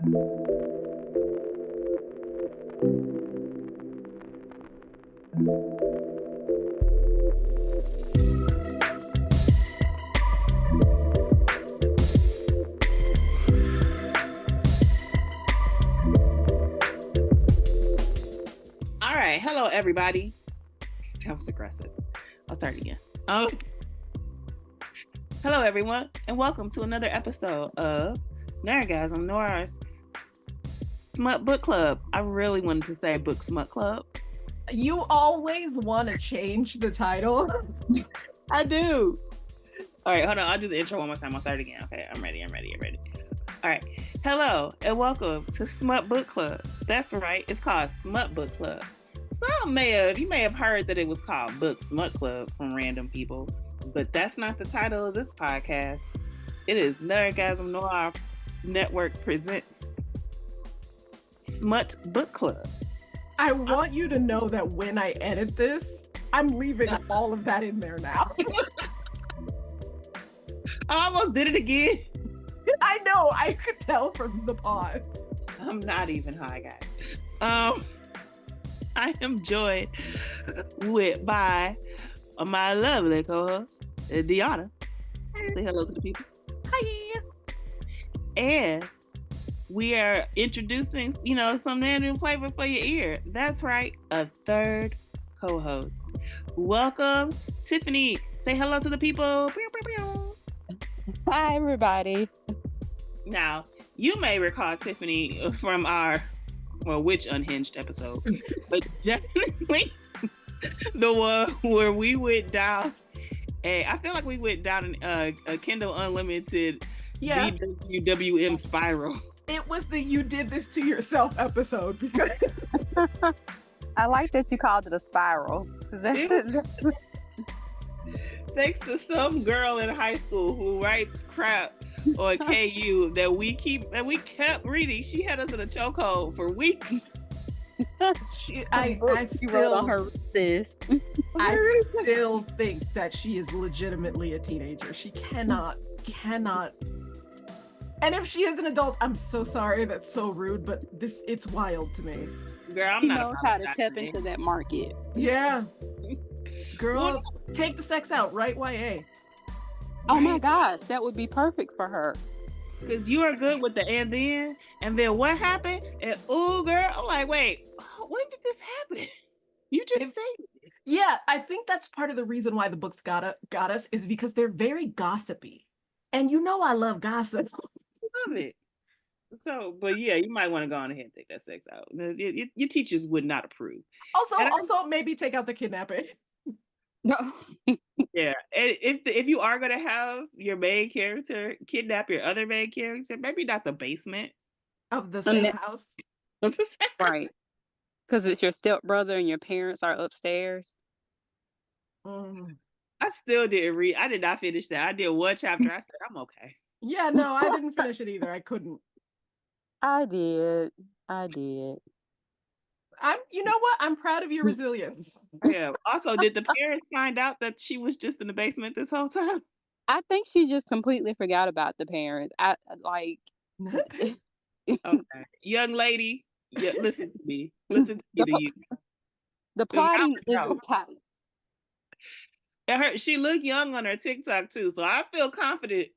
All right, hello everybody. That was aggressive. I'll start again. Hello everyone, and welcome to another episode of Nerdgasm Noir's Smut Book Club. I really wanted to say Book Smut Club. You always want to change the title. I do. All right, hold on. I'll do the intro one more time. I'll start again. Okay, I'm ready. All right. Hello, and welcome to Smut Book Club. That's right. It's called Smut Book Club. You may have heard that it was called Book Smut Club from random people, but that's not the title of this podcast. It is Nerdgasm Noir Network presents Smut Book Club. I want you to know that when I edit this, I'm leaving all of that in there now. I almost did it again. I know, I could tell from the pause. I'm not even high, guys. I am joined by my lovely co-host, Deanna. Say hello to the people. Hi. And we are introducing, some random flavor for your ear. That's right, a third co-host. Welcome, Tiffany. Say hello to the people. Hi, everybody. Now, you may recall Tiffany from our which unhinged episode, but definitely the one where we went down I feel like we went down a Kindle Unlimited BWWM spiral. It was the "you did this to yourself" episode because I like that you called it a spiral. Thanks to some girl in high school who writes crap on KU that we kept reading. She had us in a chokehold for weeks. I still think that she is legitimately a teenager. She cannot. And if she is an adult, I'm so sorry. That's so rude, but it's wild to me. Girl, she knows how to tap into that market. Yeah. Girl, take the sex out, right? YA. Oh my gosh, that would be perfect for her. Because you are good with the and then what happened? And oh, girl, I'm like, wait, when did this happen? You just say it. Yeah, I think that's part of the reason why the books got us is because they're very gossipy. And I love gossip. Love it. So, but yeah, you might want to go on ahead and take that sex out. Your teachers would not approve. Also, maybe take out the kidnapping. No. Yeah, and if you are gonna have your main character kidnap your other main character, maybe not the basement of the same house. Right. Because it's your stepbrother and your parents are upstairs. I still didn't read. I did not finish that. I did one chapter. I said, I'm okay. Yeah, no, I didn't finish it either. I couldn't. I did. You know what? I'm proud of your resilience. Yeah. Also, did the parents find out that she was just in the basement this whole time? I think she just completely forgot about the parents. Okay. Young lady, listen to me. Listen to you. The plotting isn't tight. She looked young on her TikTok too, so I feel confident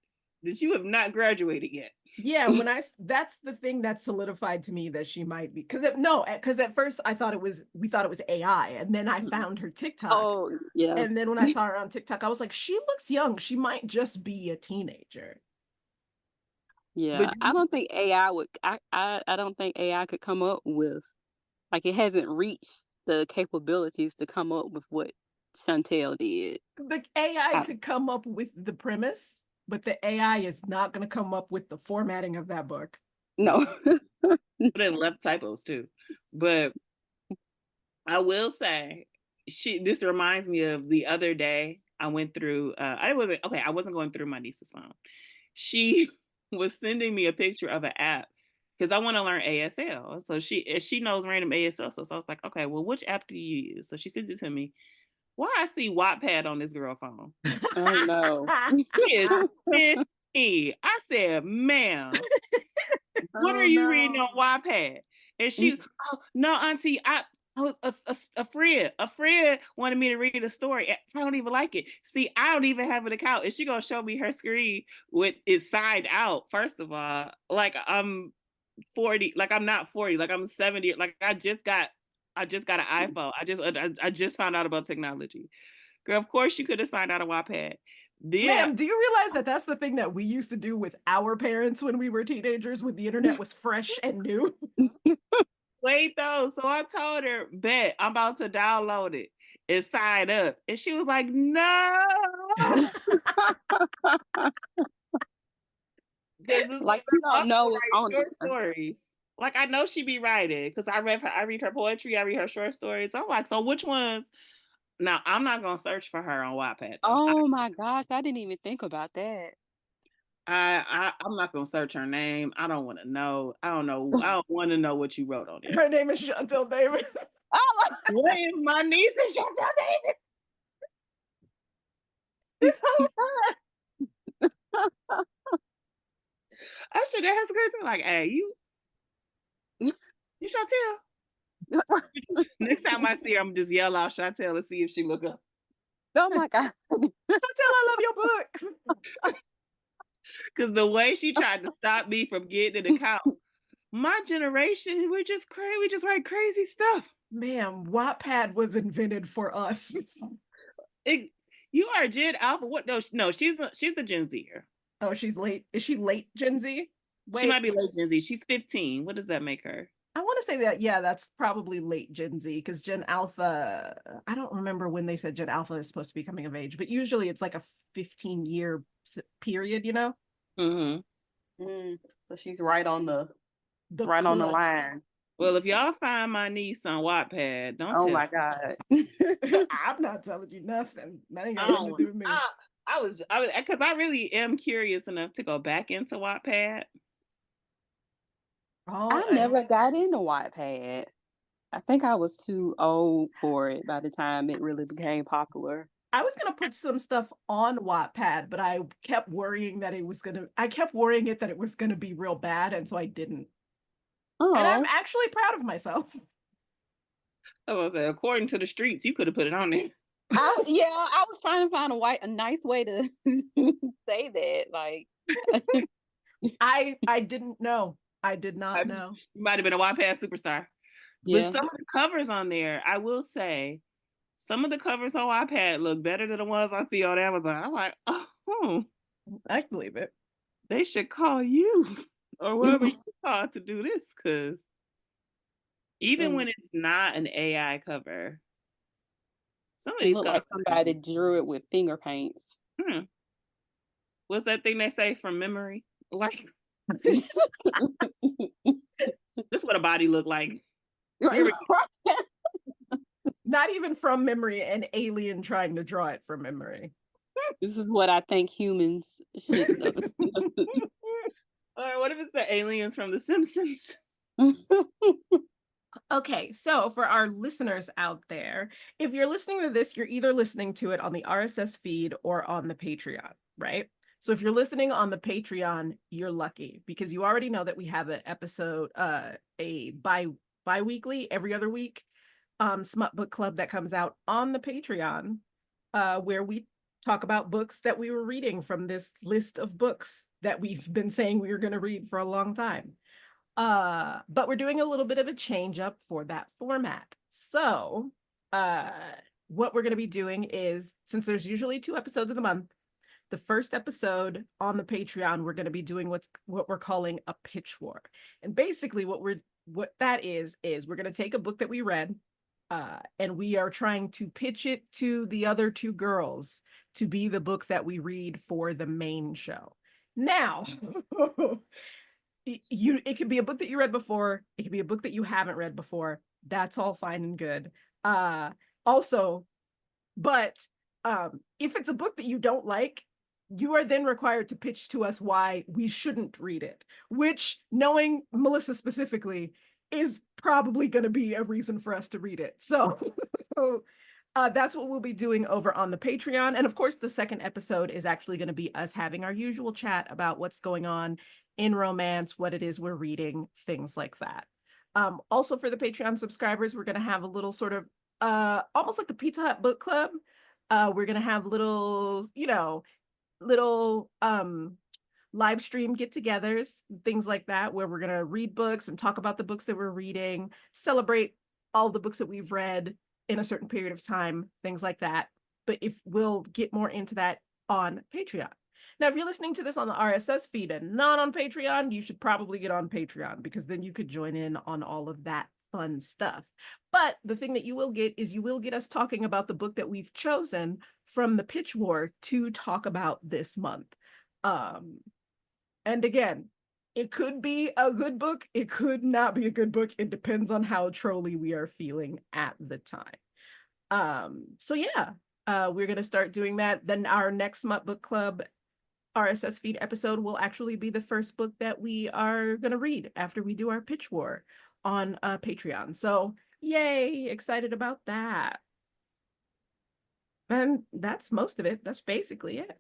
that you have not graduated yet. Yeah, that's the thing that solidified to me that she might be, because at first we thought it was AI, and then I found her TikTok. Oh yeah. And then when I saw her on TikTok, I was like, she looks young. She might just be a teenager. Yeah, I don't think AI would. I don't think AI could come up with, like, it hasn't reached the capabilities to come up with what Chantel did. The AI could come up with the premise, but the AI is not going to come up with the formatting of that book. No. Put in left typos too. But I will say, this reminds me of the other day I went through, I wasn't going through my niece's phone. She was sending me a picture of an app because I want to learn ASL. So she knows random ASL. So I was like, okay, well, which app do you use? So she sent it to me. Why I see Wattpad on this girl phone? Oh no. She is 15. I said, ma'am, what are you reading on Wattpad? And she, oh no, auntie, I was a friend wanted me to read a story. I don't even like it. See, I don't even have an account. And she gonna show me her screen with it signed out. First of all, like I'm 40, like I'm not 40, like I'm 70. Like I just got an iPhone. I just found out about technology. Girl, of course you could have signed out a Wattpad. Yeah. Ma'am, do you realize that that's the thing that we used to do with our parents when we were teenagers, when the internet was fresh and new? Wait though, so I told her, bet I'm about to download it and sign up. And she was like, no. Like you don't know what's on short there. stories. Like I know she be writing because I read her poetry, I read her short stories. I'm like, so which ones? Now I'm not gonna search for her on Wattpad. Oh my gosh, I didn't even think about that. I'm not gonna search her name. I don't want to know. I don't know. I don't want to know what you wrote on it. Her name is Chantel Davis. Oh my What if my niece is Chantel Davis? This whole time. I should have had some good thing like, hey, you Chantel. Next time I see her, I'm just yell out Chantel and see if she look up. Oh my God. Chantel, I love your books. Because the way she tried to stop me from getting an account, my generation, we're just crazy. We just write crazy stuff. Ma'am, Wattpad was invented for us. You are Gen Alpha. What? No, she's a Gen Zer. Oh, she's late. Is she late Gen Z? Wait. She might be late Gen Z. She's 15. What does that make her? I want to say that, yeah, that's probably late Gen Z because Gen Alpha, I don't remember when they said Gen Alpha is supposed to be coming of age, but usually it's like a 15-year period, you know? Mm-hmm. So she's right on the cusp. On the line. Well, if y'all find my niece on Wattpad, don't tell my God. I'm not telling you nothing. That ain't got nothing to do with me. I was because I really am curious enough to go back into Wattpad. I never got into Wattpad. I think I was too old for it by the time it really became popular. I was gonna put some stuff on Wattpad, but I kept worrying that it was gonna be real bad, and so I didn't. Oh. And I'm actually proud of myself. I was say, according to the streets, you could have put it on there. I was trying to find a nice way to say that. Like, I didn't know. I did not know. You might have been a Wattpad superstar. Yeah. But some of the covers on there, I will say, some of the covers on Wattpad look better than the ones I see on Amazon. I'm like, oh, I believe it. They should call you or whoever you call to do this, because even when it's not an AI cover, some of these look like somebody drew it with finger paints. What's that thing they say from memory? Like, this is what a body look like. Not even from memory, an alien trying to draw it from memory. This is what I think humans should know. All right, what if it's the aliens from The Simpsons? Okay, so for our listeners out there, if you're listening to this, you're either listening to it on the RSS feed or on the Patreon, right? So if you're listening on the Patreon, you're lucky because you already know that we have an episode, a bi-weekly, every other week, Smut Book Club that comes out on the Patreon, where we talk about books that we were reading from this list of books that we've been saying we were going to read for a long time. But we're doing a little bit of a change up for that format. So what we're going to be doing is, since there's usually 2 episodes of the month, the first episode on the Patreon, we're going to be doing what we're calling a pitch war. And basically what that is we're going to take a book that we read, and we are trying to pitch it to the other 2 girls to be the book that we read for the main show. Now, it could be a book that you read before. It could be a book that you haven't read before. That's all fine and good. Also, but if it's a book that you don't like, you are then required to pitch to us why we shouldn't read it, which, knowing Melissa specifically, is probably going to be a reason for us to read it. So that's what we'll be doing over on the Patreon. And of course, the second episode is actually going to be us having our usual chat about what's going on in romance, what it is we're reading, things like that. Also for the Patreon subscribers, we're going to have a little sort of almost like a Pizza Hut book club. We're going to have little, little live stream get-togethers, things like that, where we're going to read books and talk about the books that we're reading, celebrate all the books that we've read in a certain period of time, things like that. But if we'll get more into that on Patreon. Now, if you're listening to this on the RSS feed and not on Patreon, you should probably get on Patreon, because then you could join in on all of that fun stuff. But the thing that you will get is you will get us talking about the book that we've chosen from the pitch war to talk about this month. And again, it could be a good book. It could not be a good book. It depends on how trolly we are feeling at the time. So yeah, we're going to start doing that. Then our next Smut Book Club RSS feed episode will actually be the first book that we are going to read after we do our pitch war on Patreon. So yay, excited about that. And that's most of it. That's basically it.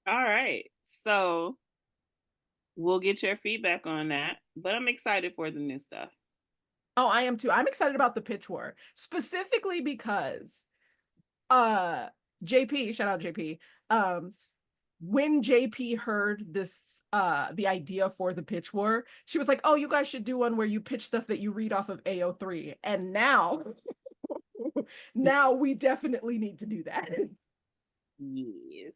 All right. So we'll get your feedback on that, but I'm excited for the new stuff. Oh, I am too. I'm excited about the pitch war, specifically because JP, shout out JP, when JP heard this the idea for the pitch war, she was like, oh, you guys should do one where you pitch stuff that you read off of AO3. And now now we definitely need to do that. Yes.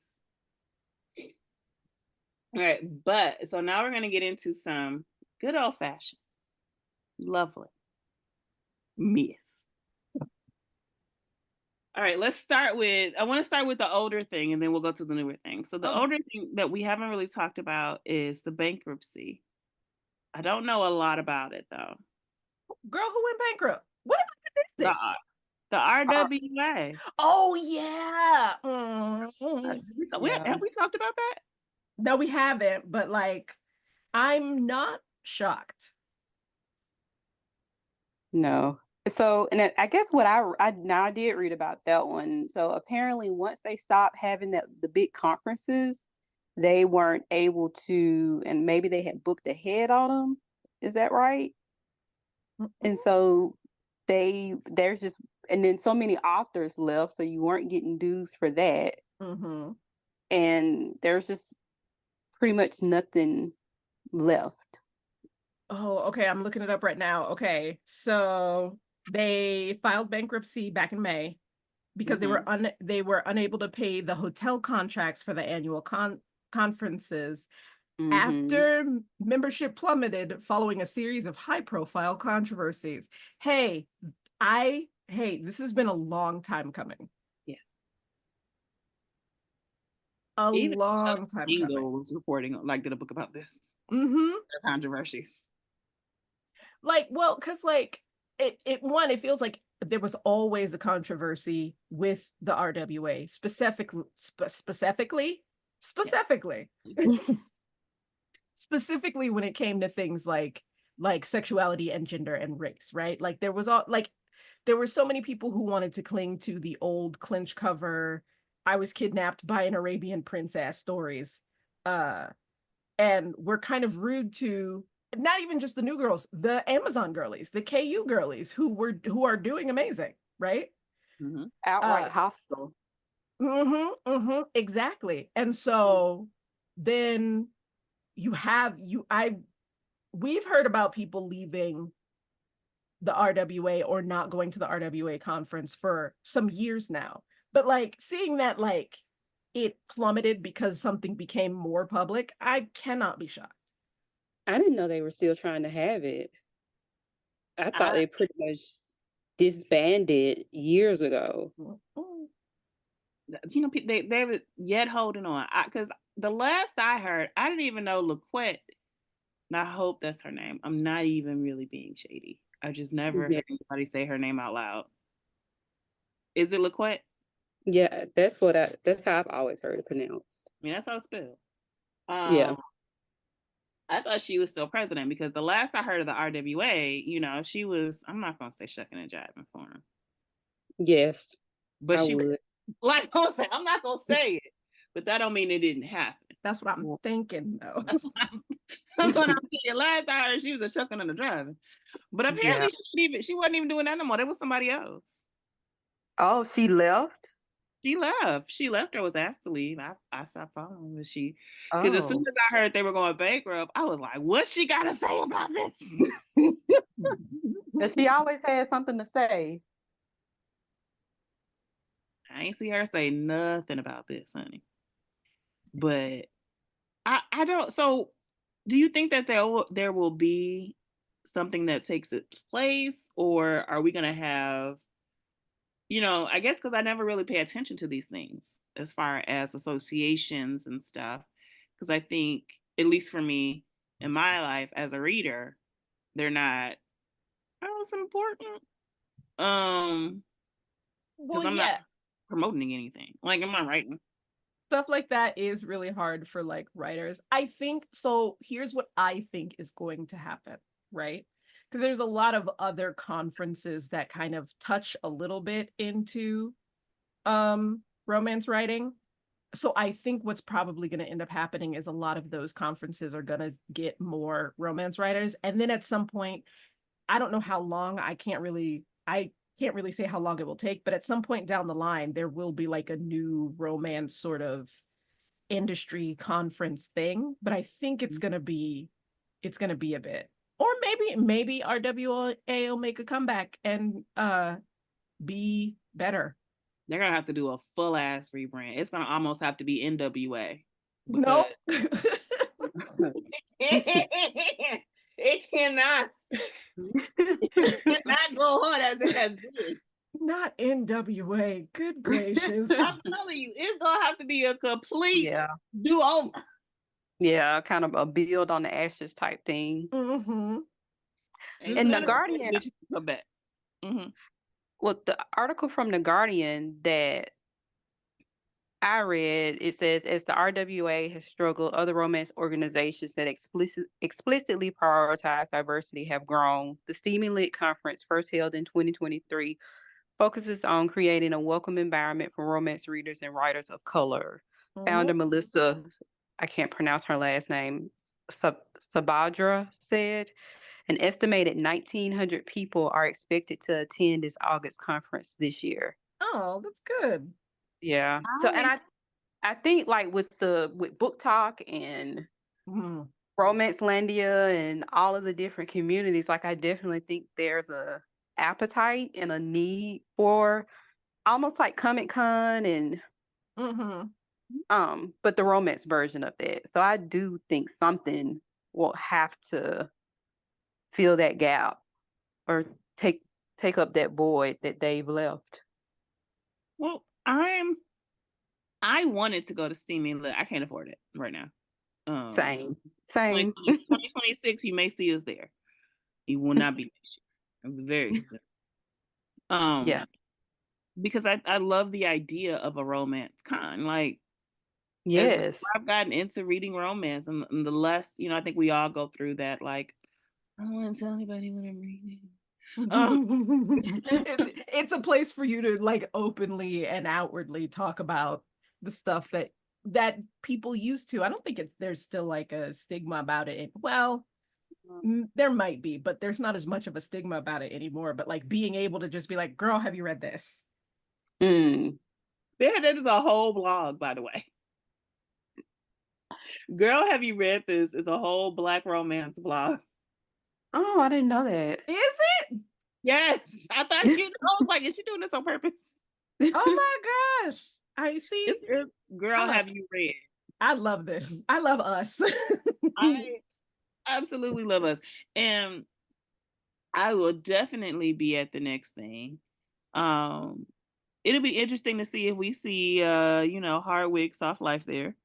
All right, but so now we're going to get into some good old fashioned, lovely myths. All right, let's start with, I want to start with the older thing and then we'll go to the newer thing. So the older thing that we haven't really talked about is the bankruptcy. I don't know a lot about it though. Girl, who went bankrupt? What about the RWA? Oh yeah. Have we talked about that? No, we haven't, but like, I'm not shocked. No. So, and I guess what I did read about that one. So apparently once they stopped having the big conferences, they weren't able to, and maybe they had booked ahead on them. Is that right? And so there's just, and then so many authors left, so you weren't getting dues for that. Mm-hmm. And there's just pretty much nothing left. Oh, okay. I'm looking it up right now. Okay. So they filed bankruptcy back in May because they were unable to pay the hotel contracts for the annual conferences after membership plummeted following a series of high-profile controversies. Hey, this has been a long time coming. Yeah. Even long time coming. Was reporting, like, did a book about this. Mm-hmm. Controversies. Like, well, because like it feels like there was always a controversy with the RWA, specifically specifically when it came to things like sexuality and gender and race, right? Like there were so many people who wanted to cling to the old clinch cover, I was kidnapped by an Arabian princess stories, and were kind of rude to not even just the new girls, the Amazon girlies, the KU girlies who are doing amazing, right? Mm-hmm. Outright hostile. Exactly. And so then we've heard about people leaving the RWA or not going to the RWA conference for some years now. But like seeing that like it plummeted because something became more public, I cannot be shocked. I didn't know they were still trying to have it. I thought they pretty much disbanded years ago. You know, they were yet holding on. Because the last I heard, I didn't even know LaQuette, and I hope that's her name. I'm not even really being shady. I just never heard anybody say her name out loud. Is it LaQuette? Yeah, that's how I've always heard it pronounced. I mean, that's how it's spelled. Yeah. I thought she was still president because the last I heard of the RWA, you know, she was, I'm not going to say shucking and jiving for him. Yes, but I she would. Like I'm saying, I'm not going to say it, but that don't mean it didn't happen. That's what I'm thinking, though. That's what I'm thinking. Last I heard, she was a chucking and a driving. But apparently she wasn't even doing that no more. There was somebody else. Oh, she left? She left. She left or was asked to leave. I stopped following, but because as soon Oh. as I heard they were going bankrupt, I was like, "What she got to say about this?" But she always had something to say. I ain't see her say nothing about this, honey. But I don't. So, do you think that there will be something that takes its place, or are we gonna have? I guess because I never really pay attention to these things as far as associations and stuff. Because I think, at least for me in my life as a reader, they're not as important. Because I'm not promoting anything. Like, I'm not writing. Stuff like that is really hard for like writers. I think so. Here's what I think is going to happen, right? Because there's a lot of other conferences that kind of touch a little bit into romance writing. So I think what's probably going to end up happening is a lot of those conferences are going to get more romance writers, and then at some point, I don't know how long. I can't really say how long it will take, but at some point down the line, there will be like a new romance sort of industry conference thing. But I think it's gonna be a bit. Or maybe RWA will make a comeback and be better. They're gonna have to do a full ass rebrand. It's gonna almost have to be NWA. No. It cannot. It cannot go on as it has been. Not NWA. Good gracious. I'm telling you, it's gonna have to be a complete do-over. Yeah, kind of a build on the ashes type thing. Mm-hmm. And The Guardian. Mm-hmm. Well, the article from The Guardian that I read, it says, as the RWA has struggled, other romance organizations that explicitly prioritize diversity have grown. The Steaming Lit Conference, first held in 2023, focuses on creating a welcome environment for romance readers and writers of color. Founder Melissa, I can't pronounce her last name, Sabadra, said an estimated 1,900 people are expected to attend this August conference this year. Oh, that's good. Yeah. So, and I think like with BookTok and Romancelandia and all of the different communities, like I definitely think there's a appetite and a need for almost like Comic-Con and but the romance version of that. So I do think something will have to fill that gap or take up that void that they've left. Well, I wanted to go to Steaming Lit. I can't afford it right now. Same. 2026, you may see us there. You will not be next year. It's very expensive. Yeah. Because I love the idea of a romance con. Like, yes, I've gotten into reading romance, and the less, I think we all go through that. Like, I don't want to tell anybody what I'm reading. It's a place for you to like openly and outwardly talk about the stuff that people used to. I don't think there's still like a stigma about it. Well, there might be, but there's not as much of a stigma about it anymore. But like being able to just be like, girl, have you read this? That is a whole blog, by the way. Girl, have you read this? It's a whole Black romance blog. Oh, I didn't know that. Is it? Yes. I thought I was like, is she doing this on purpose? Oh my gosh. I see. Girl, have you read? I love this. I love us. I absolutely love us. And I will definitely be at the next thing. It'll be interesting to see if we see Hardwick Soft Life there.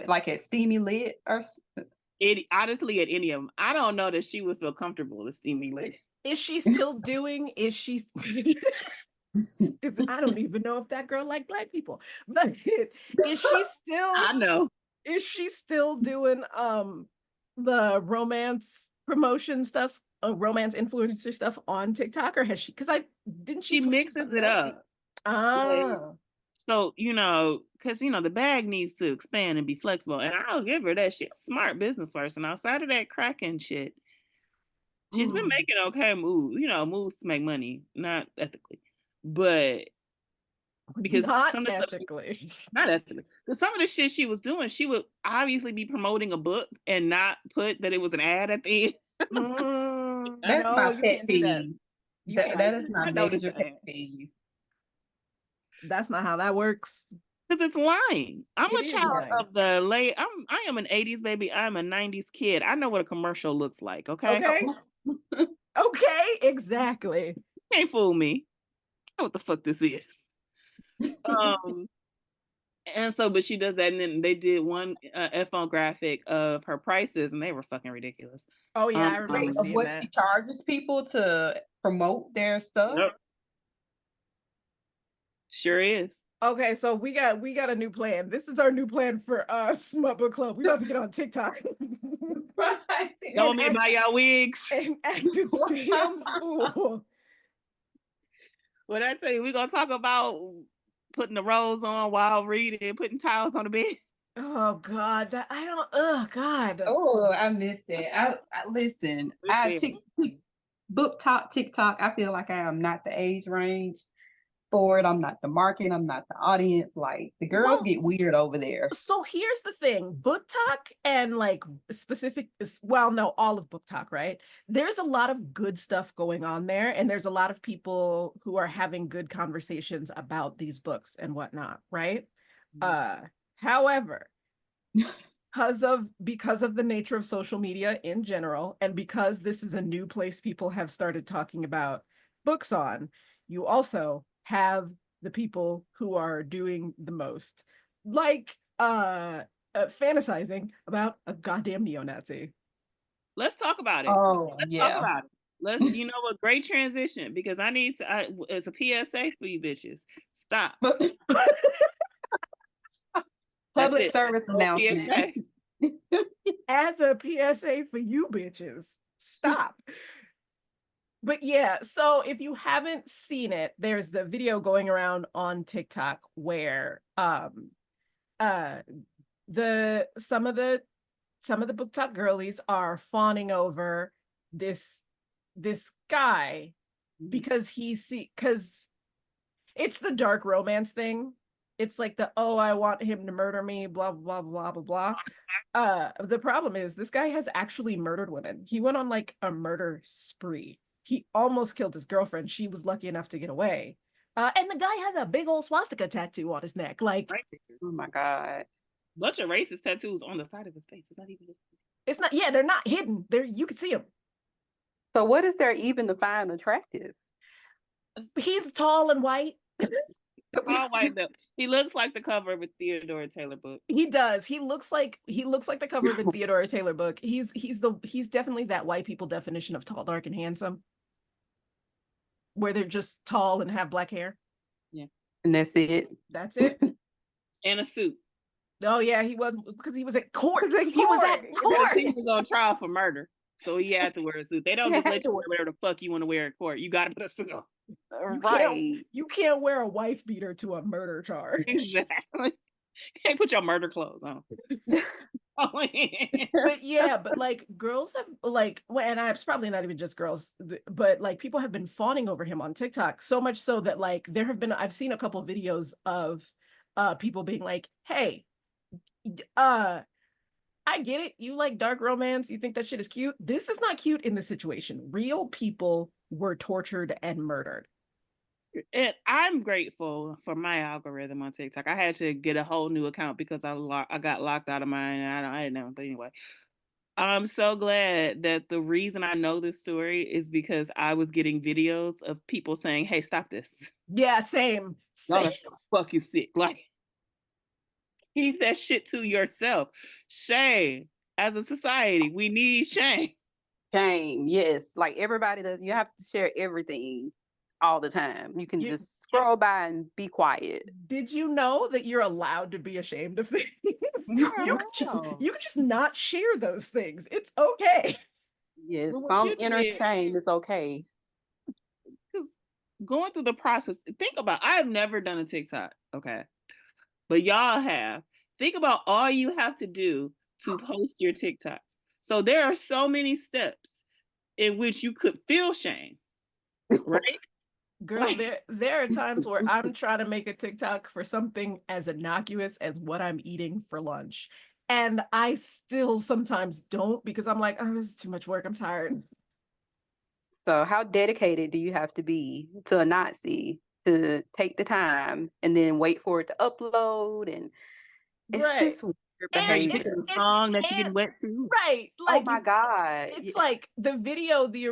Like at Steamy Lit or honestly at any of them. I don't know that she would feel comfortable at Steamy Lit. Is she still doing? Because I don't even know if that girl like Black people. But is she still? I know. Is she still doing the romance promotion stuff, romance influencer stuff on TikTok, or has she? Because she mixes it up. So, because, the bag needs to expand and be flexible. And I'll give her that. She's a smart business person. Outside of that cracking shit, she's been making okay moves, moves to make money, not ethically. But because Not some of the ethically. not ethically. Because some of the shit she was doing, she would obviously be promoting a book and not put that it was an ad at the end. That's No, my you pet can't do that. peeve. You That, can't that do is that. my I know major it's pet peeve. That's not how that works. Because it's lying. I'm It a is child lying. of the late. I am an 80s baby. I'm a 90s kid. I know what a commercial looks like. Okay. Okay. Okay, exactly. You can't fool me. I know what the fuck this is. And so, but she does that, and then they did one ethnographic of her prices, and they were fucking ridiculous. Oh yeah, I remember Of seeing what that. she charges people to promote their stuff. Yep. Sure is. Okay, so we got a new plan. This is our new plan for Smut Book Club. We about to get on TikTok. Right. Y'all want me to buy y'all wigs? And act a damn fool. What I tell you, we're gonna talk about putting the rolls on while reading, putting towels on the bed. Oh God, oh God. Oh, I missed it. I listen. BookTok, TikTok. I feel like I am not the age range for it. I'm not the market. I'm not the audience. Like the girls get weird over there. So here's the thing, BookTok and like all of BookTok, right? There's a lot of good stuff going on there, and there's a lot of people who are having good conversations about these books and whatnot, right? However, because of the nature of social media in general, and because this is a new place people have started talking about books on, you also have the people who are doing the most, like fantasizing about a goddamn neo-Nazi. Let's talk about it. Oh, Let's yeah. talk about it. Let's, a great transition, because I need to, it's a PSA for you bitches. Stop. Public service announcement. PSA. As a PSA for you bitches, stop. But yeah, so if you haven't seen it, there's the video going around on TikTok where some of the BookTok girlies are fawning over this guy because because it's the dark romance thing. It's like I want him to murder me, blah blah blah blah blah. The problem is this guy has actually murdered women. He went on like a murder spree. He almost killed his girlfriend. She was lucky enough to get away. And the guy has a big old swastika tattoo on his neck. Like, oh my God. Bunch of racist tattoos on the side of his face. It's not even. It's not. Yeah, they're not hidden. You can see them. So what is there even to find attractive? He's tall and white. All white though. He looks like the cover of a Theodore Taylor book. He does. He looks like the cover of a Theodore Taylor book. He's definitely that white people definition of tall, dark, and handsome, where they're just tall and have black hair. Yeah, and that's it. That's it. And a suit. Oh yeah, he was, because he was at court. He was at court. He was on trial for murder, so he had to wear a suit. They don't just let you wear whatever the fuck you want to wear in court. You got to put a suit on. You can't wear a wife beater to a murder charge. Exactly. You can't put your murder clothes on. But yeah, but like girls have and it's probably not even just girls, but like people have been fawning over him on TikTok, so much so that like I've seen a couple of videos of people being like, hey, I get it, you like dark romance, you think that shit is cute. This is not cute in this situation. Real people were tortured and murdered. And I'm grateful for my algorithm on TikTok. I had to get a whole new account because I got locked out of mine, and I didn't know. But anyway, I'm so glad that the reason I know this story is because I was getting videos of people saying, "Hey, stop this." Yeah, same. Y'all are fucking sick. Like, keep that shit to yourself. Shame. As a society, we need shame. Shame, yes. Like everybody does. You have to share everything all the time. You can just scroll by and be quiet. Did you know that you're allowed to be ashamed of things? You can just not share those things. It's okay. Yes, some inner shame is okay. Because going through the process, think about, I have never done a TikTok. Okay. but y'all have. Think about all you have to do to post your TikToks. So there are so many steps in which you could feel shame, right? Girl, there are times where I'm trying to make a TikTok for something as innocuous as what I'm eating for lunch. And I still sometimes don't because I'm like, oh, this is too much work. I'm tired. So how dedicated do you have to be to a Nazi to take the time and then wait for it to upload? And it's just weird Are you behavior. picking a song that you can wet to? Right. Oh Like my God. it's like the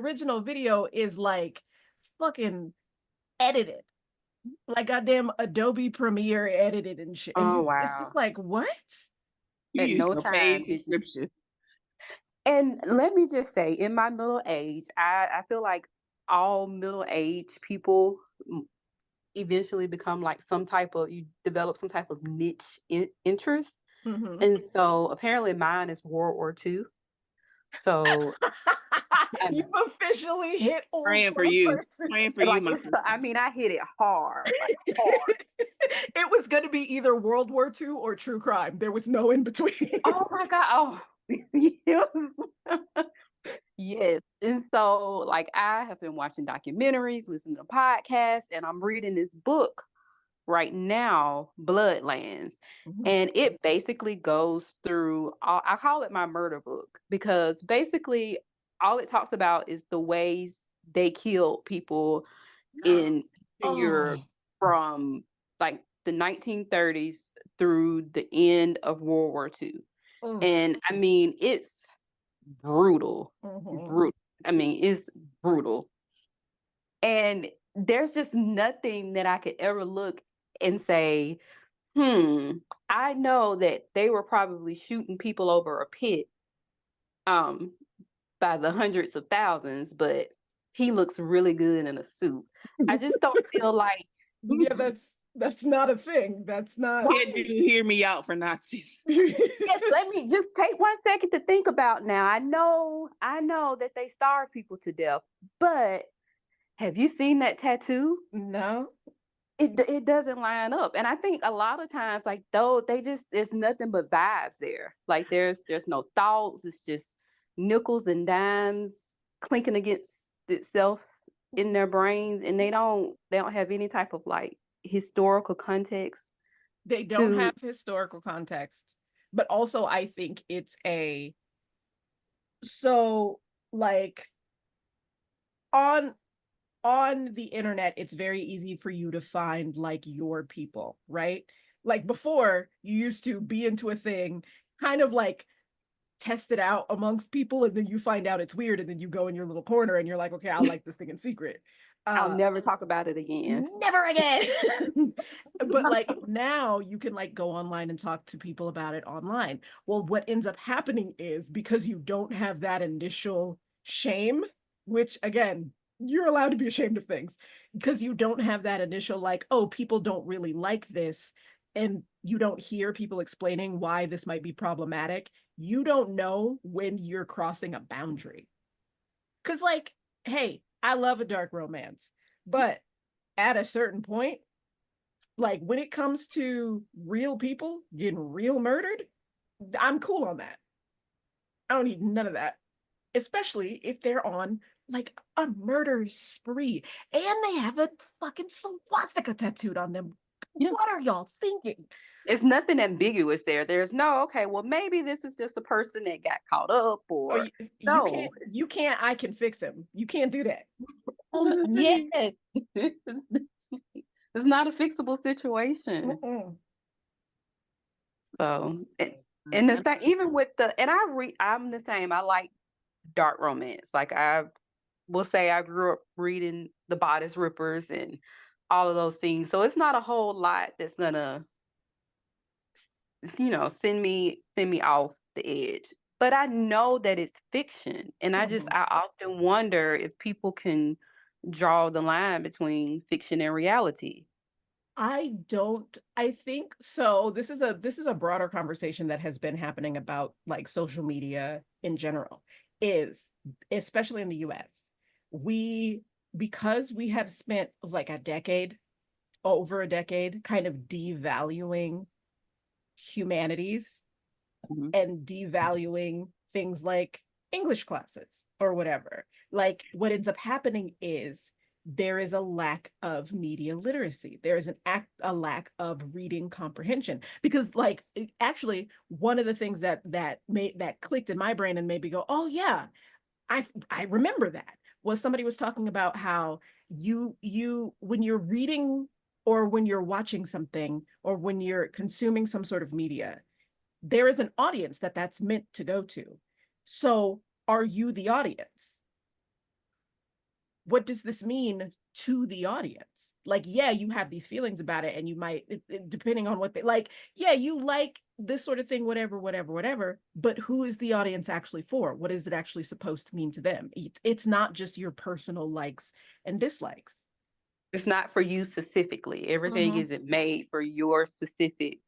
original video is like fucking edited. Like goddamn Adobe Premiere edited and shit. And Oh it's wow. just like, what? You At use no your time paid did you. subscription. And let me just say, in my middle age, I feel like all middle-aged people eventually become like you develop some type of niche interest. Mhm. And so apparently mine is World War II. So You've officially hit old Praying for poor you. person. Praying for you, like my it's, sister. I mean, I hit it hard, like hard. It was going to be either World War II or true crime. There was no in between. Oh my God. Oh, yes. And so, like, I have been watching documentaries, listening to podcasts, and I'm reading this book right now, Bloodlands. And it basically goes through, I call it my murder book because basically all it talks about is the ways they killed people in Europe from like the 1930s through the end of World War II. And I mean, it's brutal. Brutal. I mean, it's brutal. And there's just nothing that I could ever look and say, I know that they were probably shooting people over a pit by the hundreds of thousands, but he looks really good in a suit. I just don't feel like Yeah, that's not a thing. That's not. Can't do hear me out for Nazis. Yes, let me just take 1 second to think about now. I know that they starve people to death, but have you seen that tattoo? No. It doesn't line up. And I think a lot of times, like, though, it's nothing but vibes there. Like there's no thoughts. It's just nickels and dimes clinking against itself in their brains, and they don't have any type of like historical context. They don't have historical context, but also I think it's like on the internet, it's very easy for you to find like your people, right? Like before, you used to be into a thing, kind of like test it out amongst people, and then you find out it's weird, and then you go in your little corner and you're like, okay, I'll like this thing in secret. I'll never talk about it again. Never again. But like now you can like go online and talk to people about it online. Well, what ends up happening is because you don't have that initial shame, which again, you're allowed to be ashamed of things, because you don't have that initial like, oh, people don't really like this, and you don't hear people explaining why this might be problematic. You don't know when you're crossing a boundary. Because like, hey, I love a dark romance, but at a certain point, like when it comes to real people getting real murdered, I'm cool on that. I don't need none of that, especially if they're on like a murder spree and they have a fucking swastika tattooed on them. Yeah. What are y'all thinking? It's nothing ambiguous there. There's no, okay, well, maybe this is just a person that got caught up, or no. You can't, I can fix him. You can't do that. Yes. It's not a fixable situation. So, and the thing, even with I'm the same. I like dark romance. Like I will say I grew up reading the Bodice Rippers and all of those things. So it's not a whole lot that's gonna, send me off the edge. But I know that it's fiction. And I often wonder if people can draw the line between fiction and reality. I think so. This is a broader conversation that has been happening about like social media in general, is especially in the US. Because we have spent like over a decade kind of devaluing humanities Mhm. and devaluing things like English classes or whatever. Like what ends up happening is there is a lack of media literacy. There is a lack of reading comprehension, because like actually one of the things that clicked in my brain and made me go, oh yeah, I remember that, was somebody was talking about how you when you're reading or when you're watching something or when you're consuming some sort of media, there is an audience that's meant to go to. So are you the audience? What does this mean to the audience? Like, yeah, you have these feelings about it, and you might, depending on what they like, yeah, you like this sort of thing, whatever, whatever, whatever. But who is the audience actually for? What is it actually supposed to mean to them? It's not just your personal likes and dislikes. It's not for you specifically. Everything Mhm. isn't made for your specific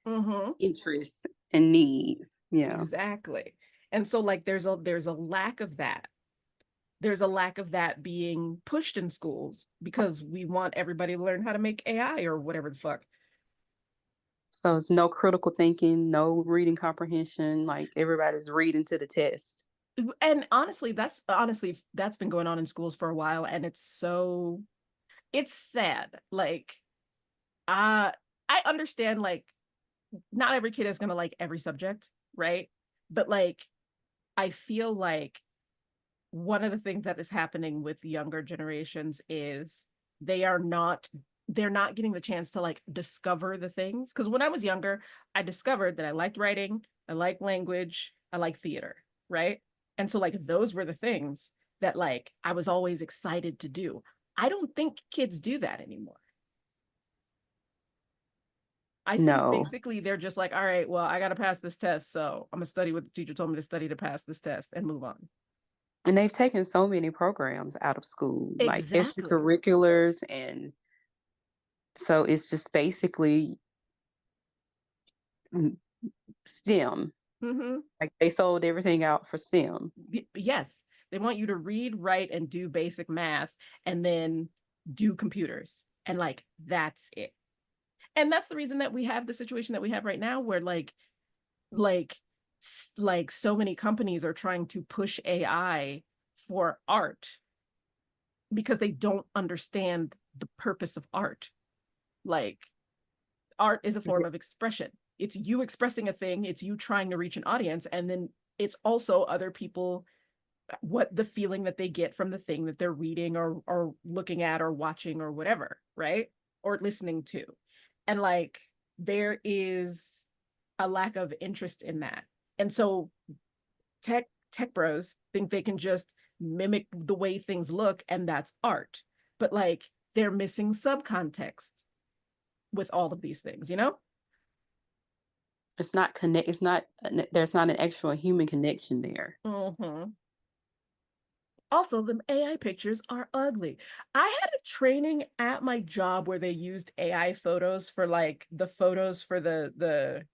Mhm. interests and needs. Yeah. Exactly. And so like there's a lack of that. There's a lack of that being pushed in schools because we want everybody to learn how to make AI or whatever the fuck. So it's no critical thinking, no reading comprehension. Like everybody's reading to the test. And honestly, that's been going on in schools for a while, and it's sad. Like uh I understand, like not every kid is gonna like every subject, right? But like I feel like one of the things that is happening with younger generations is they are not they're not getting the chance to like discover the things. Because when I was younger, I discovered that I liked writing, I liked language, I liked theater, right? And so like those were the things that like I was always excited to do. I don't think kids do that anymore. I think No. basically they're just like, all right, well, I got to pass this test, so I'm gonna study what the teacher told me to study to pass this test and move on. And they've taken so many programs out of school, like Exactly. extracurriculars. And so it's just basically STEM. Mm-hmm. Like they sold everything out for STEM. Yes, they want you to read, write, and do basic math, and then do computers, and like that's it. And that's the reason that we have the situation that we have right now, where like like so many companies are trying to push AI for art because they don't understand the purpose of art. Like art is a form of expression. It's you expressing a thing, it's you trying to reach an audience, and then it's also other people, what the feeling that they get from the thing that they're reading or looking at or watching or whatever, right? Or listening to. And like there is a lack of interest in that. And so tech bros think they can just mimic the way things look and that's art. But like they're missing subcontext with all of these things, you know? It's not connect. It's not. There's not an actual human connection there. Mm-hmm. Also, the AI pictures are ugly. I had a training at my job where they used AI photos for like the photos for the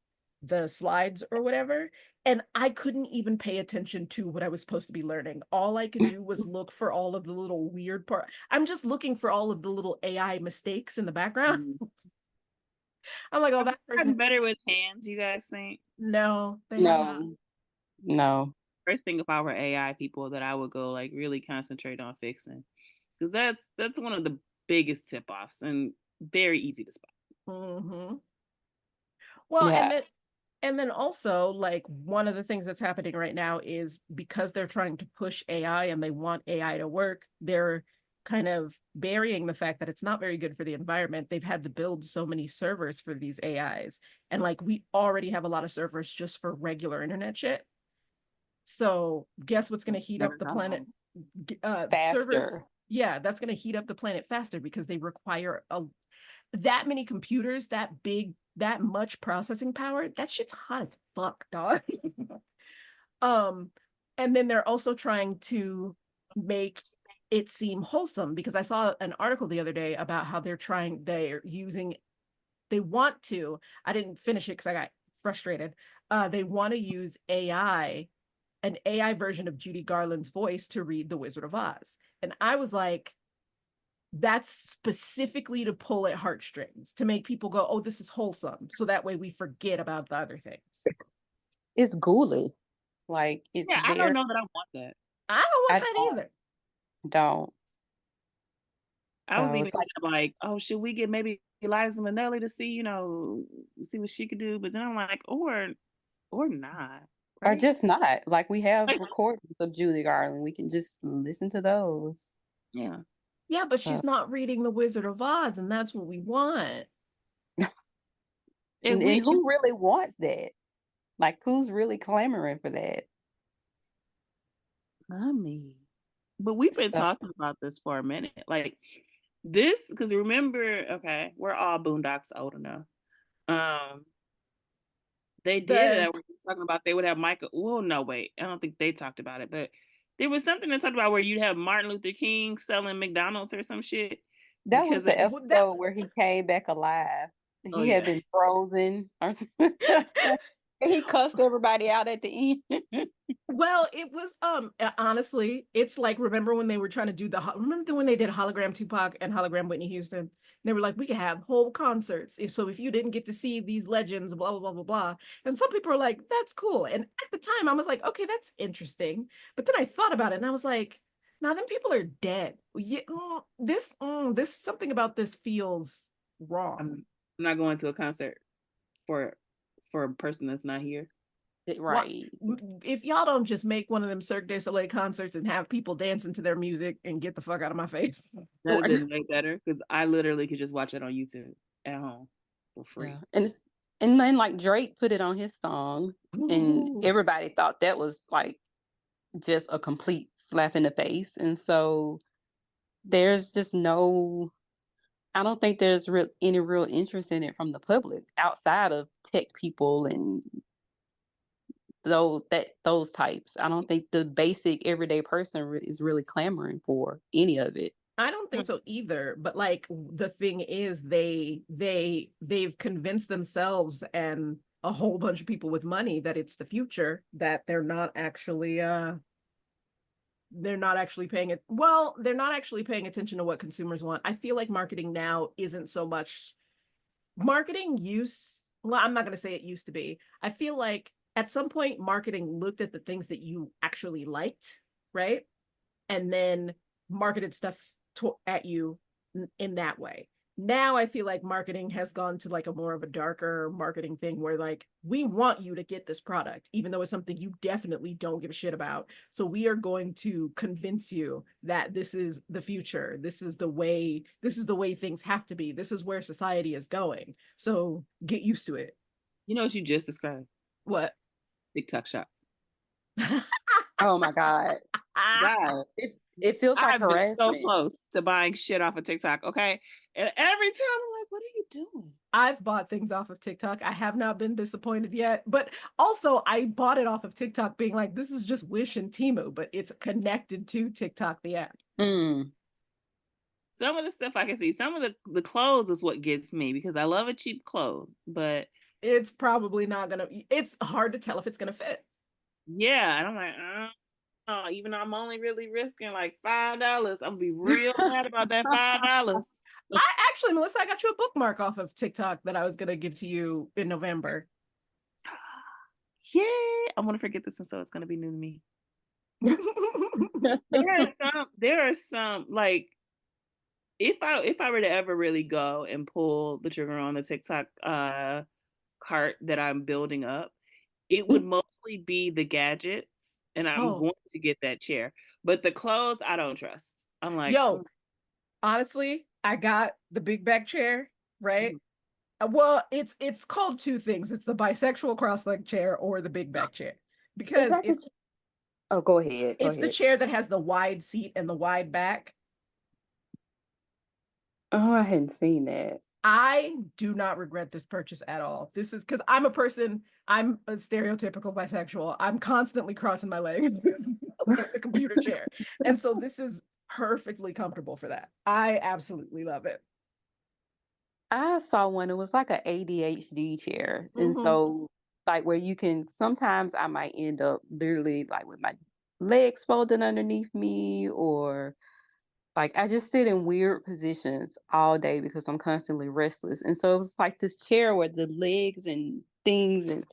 slides or whatever, and I couldn't even pay attention to what I was supposed to be learning. All I could do was look for all of the little weird part. I'm just looking for all of the little AI mistakes in the background. Mm. I'm like, oh, that I've person. gotten better with hands, you guys think? No, they have not. No, no. First thing, if I were AI people, that I would go like really concentrate on fixing, because that's one of the biggest tip offs and very easy to spot. Mm-hmm. Well, Yeah, and then also like one of the things that's happening right now is because they're trying to push AI and they want AI to work, they're kind of burying the fact that it's not very good for the environment. They've had to build so many servers for these AIs. And like we already have a lot of servers just for regular internet shit. So guess what's going to heat up never the planet? know. Servers. Faster. Yeah, that's going to heat up the planet faster because they require that many computers, that big, that much processing power. That shit's hot as fuck, dog. um, and then they're also trying to make it seem wholesome, because I saw an article the other day about how they want to, I didn't finish it because I got frustrated. They want to use an AI version of Judy Garland's voice to read The Wizard of Oz. And I was like, that's specifically to pull at heartstrings, to make people go, oh, this is wholesome. So that way we forget about the other things. It's ghoulish. Like, it's Yeah, I very, don't know that I want that. I don't want I that either. don't. I was So even it's like, thinking like, oh, should we get maybe Eliza Minnelli to see, see what she could do? But then I'm like, or not, or right? just not. Like, we have Like, recordings of Judy Garland. We can just listen to those. yeah. Yeah, but she's not reading The Wizard of Oz, and that's what we want. If And who really wants that? Like, who's really clamoring for that? I mean, but we've been So, talking about this for a minute. Like this, because remember, okay, we're all Boondocks old enough. They did The that. We were talking about they would have Michael. Well, no, wait, I don't think they talked about it, but there was something that talked about where you'd have Martin Luther King selling McDonald's or some shit that was because the of, episode where he came back alive. oh He had yeah. been frozen. Or he cussed everybody out at the end. Well, it was honestly, it's like, remember when they were trying to do remember when they did hologram Tupac and hologram Whitney Houston? They were like, we could have whole concerts. So if you didn't get to see these legends, blah blah blah blah blah. And some people are like, that's cool. And at the time, I was like, okay, that's interesting. But then I thought about it, and I was like, now them people are dead. Yeah, this something about this feels wrong. I'm not going to a concert for a person that's not here. Right. If y'all don't just make one of them Cirque du Soleil concerts and have people dancing to their music and get the fuck out of my face. That'd have been way better because I literally could just watch it on YouTube at home for free. Yeah. And then like Drake put it on his song, and everybody thought that was like just a complete slap in the face. And so there's just I don't think there's any real interest in it from the public outside of tech people and those types. I don't think the basic everyday person is really clamoring for any of it. I don't think so either. But like the thing is, they've convinced themselves and a whole bunch of people with money that it's the future, that they're not actually paying it. Well, they're not actually paying attention to what consumers want. I feel like marketing now isn't so much marketing use. Well, I'm not going to say it used to be. I feel like at some point marketing looked at the things that you actually liked, right? And then marketed stuff at you in that way. Now I feel like marketing has gone to like a more of a darker marketing thing where like, we want you to get this product, even though it's something you definitely don't give a shit about. So we are going to convince you that this is the future. This is the way things have to be. This is where society is going. So get used to it. You know what you just described? What? TikTok shop. Oh my God. God. It feels like harassment. So close to buying shit off of TikTok, okay? And every time I'm like, what are you doing? I've bought things off of TikTok. I have not been disappointed yet. But also, I bought it off of TikTok being like, this is just Wish and Temu, but it's connected to TikTok, the app. Mm. Some of the stuff I can see. Some of the clothes is what gets me because I love a cheap clothes, but it's probably not going to, it's hard to tell if it's going to fit. Yeah. And I'm like, oh, even though I'm only really risking like $5, I'm gonna be real mad about that $5. Actually, Melissa, I got you a bookmark off of TikTok that I was gonna give to you in November. Yeah, I want to forget this, and so it's gonna be new to me. there are some like if I were to ever really go and pull the trigger on the TikTok cart that I'm building up, it would mostly be the gadgets. And I'm going to get that chair. But the clothes, I don't trust. I'm like, honestly, I got the big back chair, right? Well, it's called two things. It's the bisexual cross-leg chair or the big back chair. Because go ahead. It's the chair that has the wide seat and the wide back. Oh, I hadn't seen that. I do not regret this purchase at all. This is because I'm a stereotypical bisexual. I'm constantly crossing my legs with the computer chair. And so this is perfectly comfortable for that. I absolutely love it. I saw one, it was like an ADHD chair. And so like where you can, sometimes I might end up literally like with my legs folded underneath me or Like, I just sit in weird positions all day because I'm constantly restless. And so it was like this chair with the legs and things, and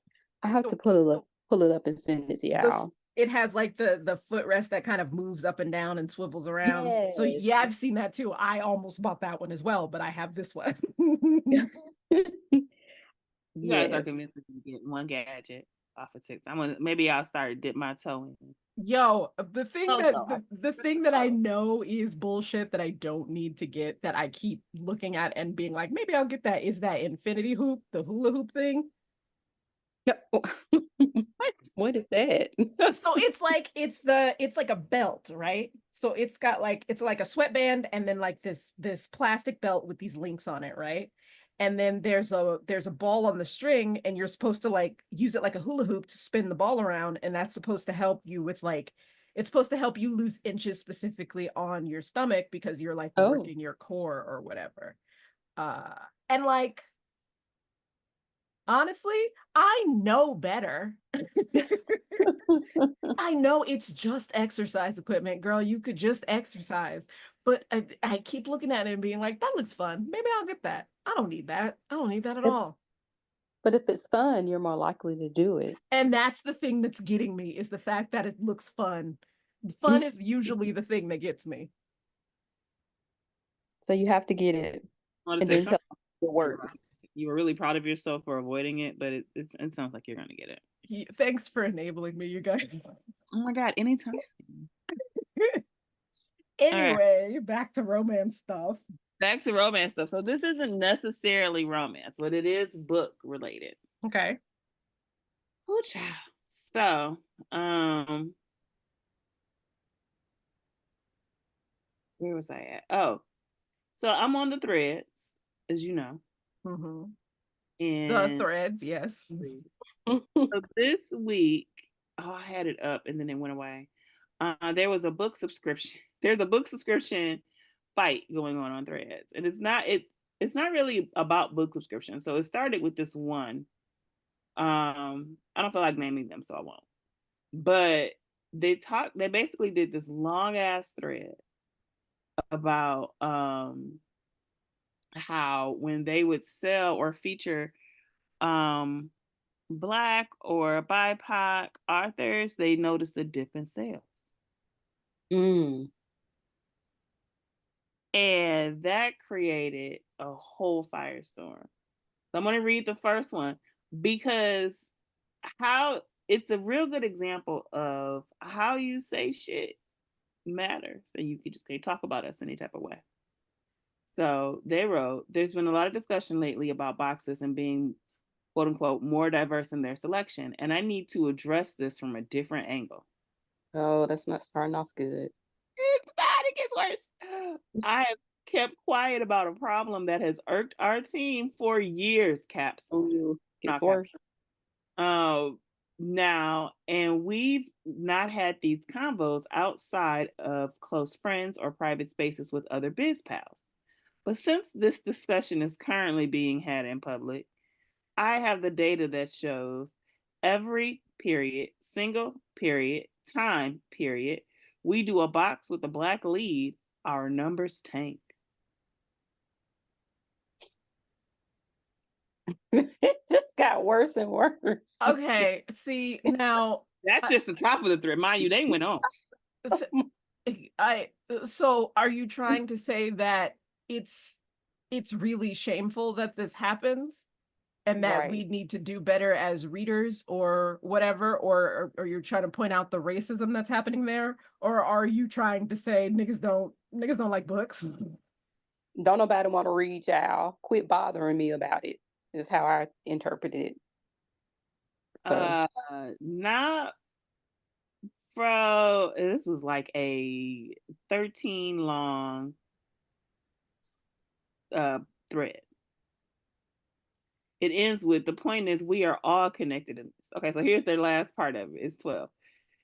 I have to pull it up and send it to y'all. It has like the footrest that kind of moves up and down and swivels around. Yes. So yeah, I've seen that too. I almost bought that one as well, but I have this one. You guys are Yes. convincing me to get one gadget off of TikTok. Maybe I'll start dip my toe in. Yo, the thing Oh, that so the thing that I know is bullshit that I don't need to get, that I keep looking at and being like, maybe I'll get that, is that infinity hoop, the hula hoop thing. What is that? So it's like a belt, right? So it's got like, it's like a sweatband and then like this plastic belt with these links on it, right? And then there's a ball on the string, and you're supposed to like use it like a hula hoop to spin the ball around, and that's supposed to help you with like, it's supposed to help you lose inches specifically on your stomach because you're like working your core or whatever. And like, honestly, I know better. I know it's just exercise equipment, girl. You could just exercise. But I keep looking at it and being like, that looks fun. Maybe I'll get that. I don't need that. I don't need that at all. But if it's fun, you're more likely to do it. And that's the thing that's getting me, is the fact that it looks fun. Fun is usually the thing that gets me. So you have to get it. And then tell it works. You were really proud of yourself for avoiding it, but it sounds like you're going to get it. Thanks for enabling me, you guys. Oh my God, anytime. Anyway, right. Back to romance stuff. So this isn't necessarily romance, but it is book related. Okay. Oh, child. So, where was I at? Oh, so I'm on the threads, as you know. Mm-hmm. And the threads, yes. So this week, I had it up and then it went away. There was a book subscription. There's a book subscription fight going on Threads, and it's not really about book subscription. So it started with this one. I don't feel like naming them, so I won't. But they basically did this long ass thread about how when they would sell or feature Black or BIPOC authors, they noticed a dip in sales. And that created a whole firestorm. So I'm going to read the first one because how it's a real good example of how you say shit matters, and you just can't talk about us any type of way. So they wrote, there's been a lot of discussion lately about boxes and being, quote unquote, more diverse in their selection. And I need to address this from a different angle. Oh, that's not starting off good. It's bad. It gets worse. I have kept quiet about a problem that has irked our team for years, Caps. Oh, it's worse. Now, and we've not had these convos outside of close friends or private spaces with other biz pals. But since this discussion is currently being had in public, I have the data that shows every period, single period, time period, we do a box with a Black lead, our numbers tank. It just got worse and worse. Okay, see, now that's just the top of the thread. Mind you, they went on. So are you trying to say that it's really shameful that this happens and that we need to do better as readers or whatever, or you're trying to point out the racism that's happening there, or are you trying to say niggas don't like books? Don't nobody want to read, y'all. Quit bothering me about it, is how I interpreted it. So. Not from, this was like a 13 long thread. It ends with, the point is we are all connected in this. Okay, so here's their last part of it. It's 12.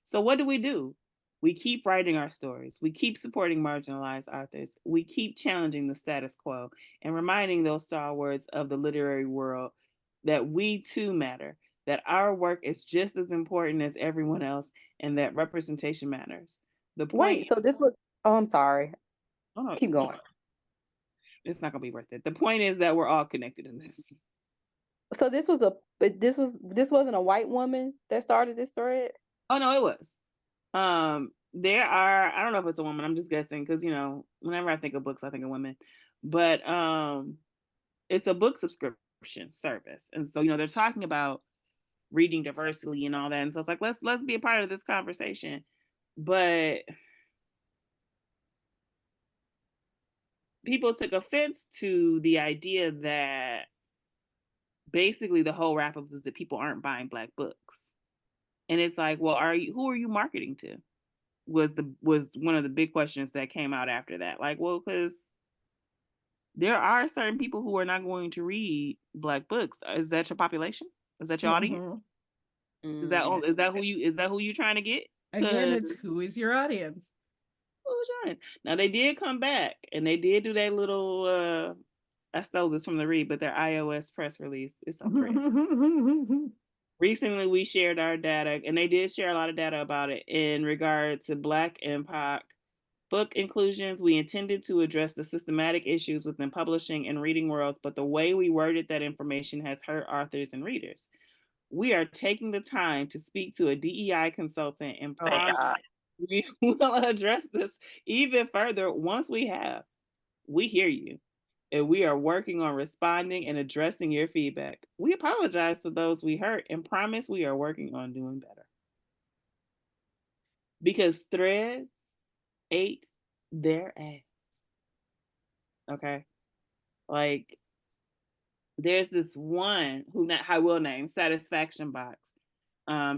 So what do? We keep writing our stories. We keep supporting marginalized authors. We keep challenging the status quo and reminding those stalwarts of the literary world that we too matter, that our work is just as important as everyone else, and that representation matters. The point. Wait, so this was, oh, I'm sorry. Oh, Keep going. it's not gonna be worth it. The point is that we're all connected in this. So this wasn't a white woman that started this thread? Oh no, it was. There are, I don't know if it's a woman, I'm just guessing, because whenever I think of books, I think of women. But it's a book subscription service. And so, they're talking about reading diversity and all that. And so it's like, let's be a part of this conversation. But people took offense to the idea that basically the whole wrap up is that people aren't buying Black books. And it's like, well, who are you marketing to? Was one of the big questions that came out after that. Like, well, because there are certain people who are not going to read Black books. Is that your population? Is that your audience? Is that who you trying to get? Again, it's who is your audience? Now they did come back and they did do that little I stole this from the read, but their iOS press release is on thread. Recently we shared our data, and they did share a lot of data about it in regard to Black and POC book inclusions. We intended to address the systematic issues within publishing and reading worlds, but the way we worded that information has hurt authors and readers. We are taking the time to speak to a DEI consultant and we will address this even further once we have. We hear you, and we are working on responding and addressing your feedback. We apologize to those we hurt and promise we are working on doing better. Because Threads ate their ass. Okay? Like, there's this one who I will name, Satisfaction Box.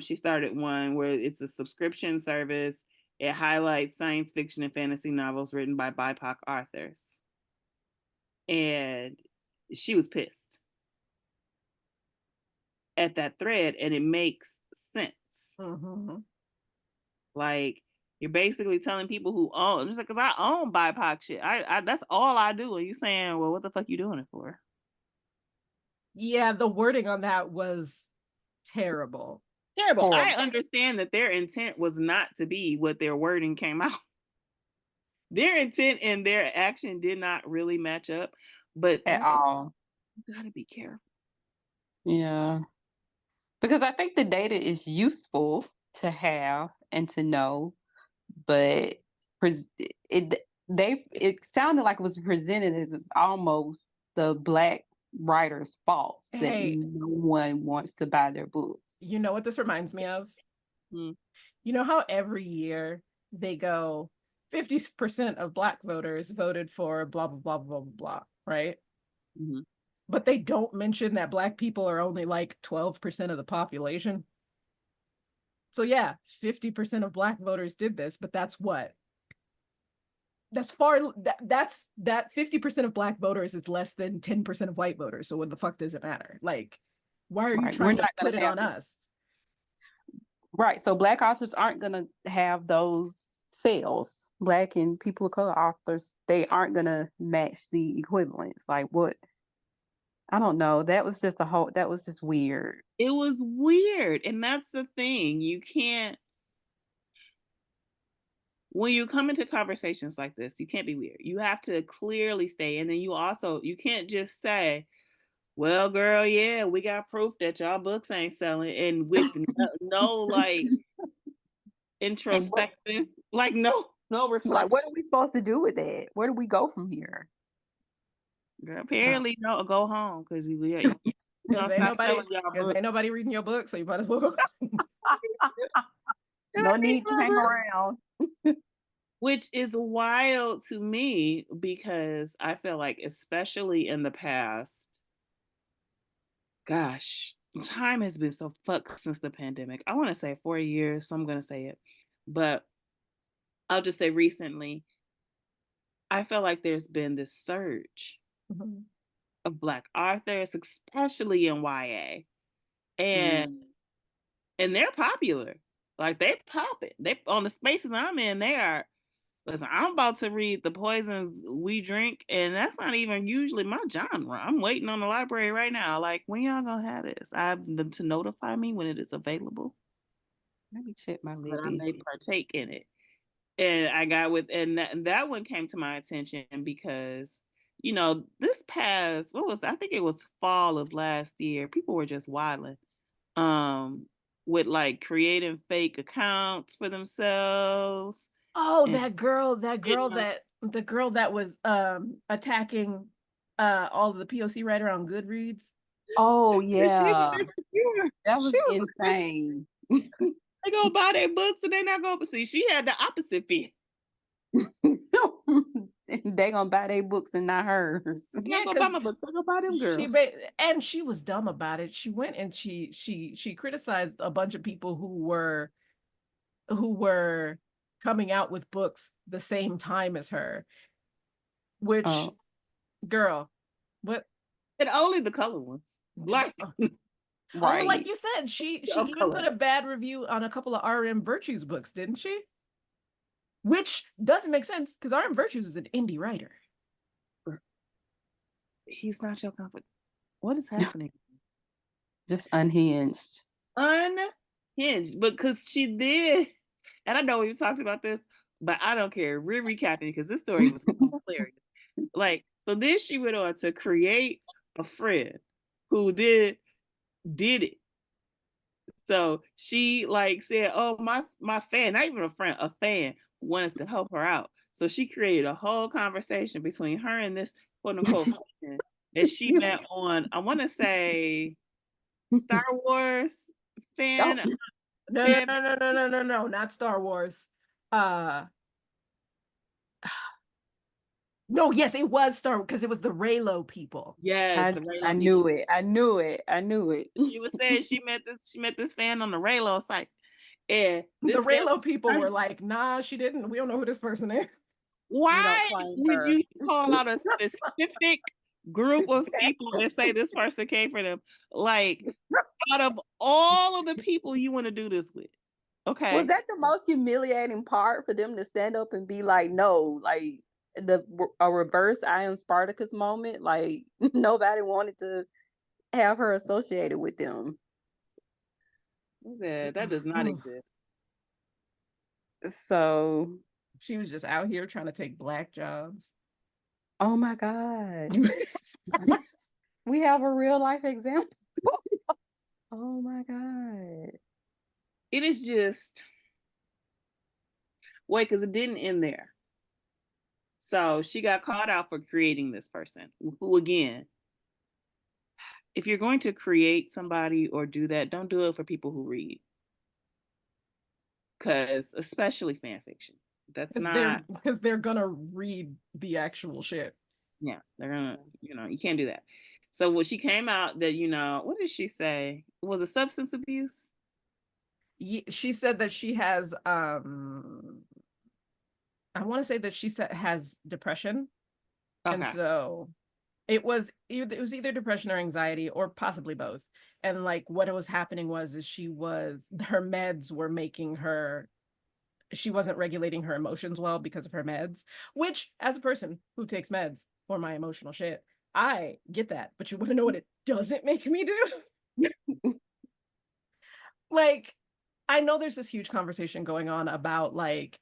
She started one where it's a subscription service. It highlights science fiction and fantasy novels written by BIPOC authors. And she was pissed at that thread, and it makes sense. Like, you're basically telling people who own, just because I own BIPOC shit. I that's all I do. And you saying, well, what the fuck you doing it for? Yeah, the wording on that was terrible. Terrible. I understand that their intent was not to be what their wording came out. Their intent and their action did not really match up, but at all. You gotta be careful. Yeah. Because I think the data is useful to have and to know, but it sounded like it was presented as almost the Black writers' faults that no one wants to buy their books. You know what this reminds me of? You know how every year they go 50% of Black voters voted for blah blah blah blah blah blah, right? But they don't mention that Black people are only like 12% of the population. So yeah, 50% of Black voters did this, but that's what? That's that 50% of Black voters is less than 10% of white voters. So what the fuck does it matter? Like, why are you trying to put it on us? Right. So Black authors aren't going to have those sales. Black and people of color authors, they aren't going to match the equivalents. Like, what? I don't know. That was just weird. It was weird. And that's the thing. You can't, when you come into conversations like this, you can't be weird. You have to clearly stay. And then you can't just say, well, girl, yeah, we got proof that y'all books ain't selling. And with no like introspective, like no reflection. Like, what are we supposed to do with that? Where do we go from here? Girl, apparently, no, go home because ain't nobody reading your book, so you might as well go. No need to hang around. Which is wild to me because I feel like, especially in the past, gosh, time has been so fucked since the pandemic. I want to say 4 years, so I'm going to say it. But I'll just say recently, I feel like there's been this surge of Black authors, especially in YA. And they're popular. Like, they pop it. They on the spaces I'm in, they are. Listen, I'm about to read The Poisons We Drink, and that's not even usually my genre. I'm waiting on the library right now. Like, when y'all gonna have this? I have them to notify me when it is available. Let me check my But I may partake in it. And I got with, and that one came to my attention because, you know, this past, I think it was fall of last year, people were just wilding, with like creating fake accounts for themselves. Oh, And, the girl you know, that was attacking all of the POC writer on Goodreads. Oh she was yeah, insecure. that She was was insane. they go buy their books and they not going. See, she had the opposite fear. They gonna buy their books and not hers. I'm Yeah, not gonna buy because my books. I'm gonna buy them girls. and she was dumb about it. She went and she criticized a bunch of people who were coming out with books the same time as her. Which, Oh, girl, what? And only the color ones. Like, Oh, right. like you said, she of even color. put a bad review on a couple of RM Virtues books, didn't she? Which doesn't make sense because RM Virtues is an indie writer. He's not your comfort. What is happening? Just unhinged. Unhinged. Because she did, and I know we talked about this, but I don't care. We're recapping because this story was hilarious. Like, so then she went on to create a friend who did it. So she like said, "Oh, my fan, not even a friend, a fan wanted to help her out." So she created a whole conversation between her and this quote unquote fan that she met on, I want to say, Star Wars fan. Oh, No, not Star Wars. No, yes, it was Star Wars because it was the Raylo people. Yes, I knew it. I knew it. She was saying she met this fan on the Raylo site, and The this fan Raylo was people were like, "Nah, she didn't. We don't know who this person is." why claim would her. you call out a specific group of people and say this person came for them? Like, out of all of the people you want to do this with, okay? Was that the most humiliating part for them to stand up and be like, no, like a reverse I am Spartacus moment? Like nobody wanted to have her associated with them. Yeah, that does not exist. So She was just out here trying to take Black jobs. oh my God. We have a real life example. Oh my God. It is just wait, because it didn't end there. So she got called out for creating this person, who again, if you're going to create somebody or do that, don't do it for people who read. Because especially fan fiction. That's not because they're gonna read the actual shit. Yeah, they're gonna, you can't do that. So when she came out that, what did she say? Was it substance abuse? She said that she has I want to say that she has depression. Okay. And so it was either depression or anxiety or possibly both. And like what was happening was her meds were making her, she wasn't regulating her emotions well because of her meds, which as a person who takes meds for my emotional shit, I get that. But you want to know what it doesn't make me do? Like, I know there's this huge conversation going on about like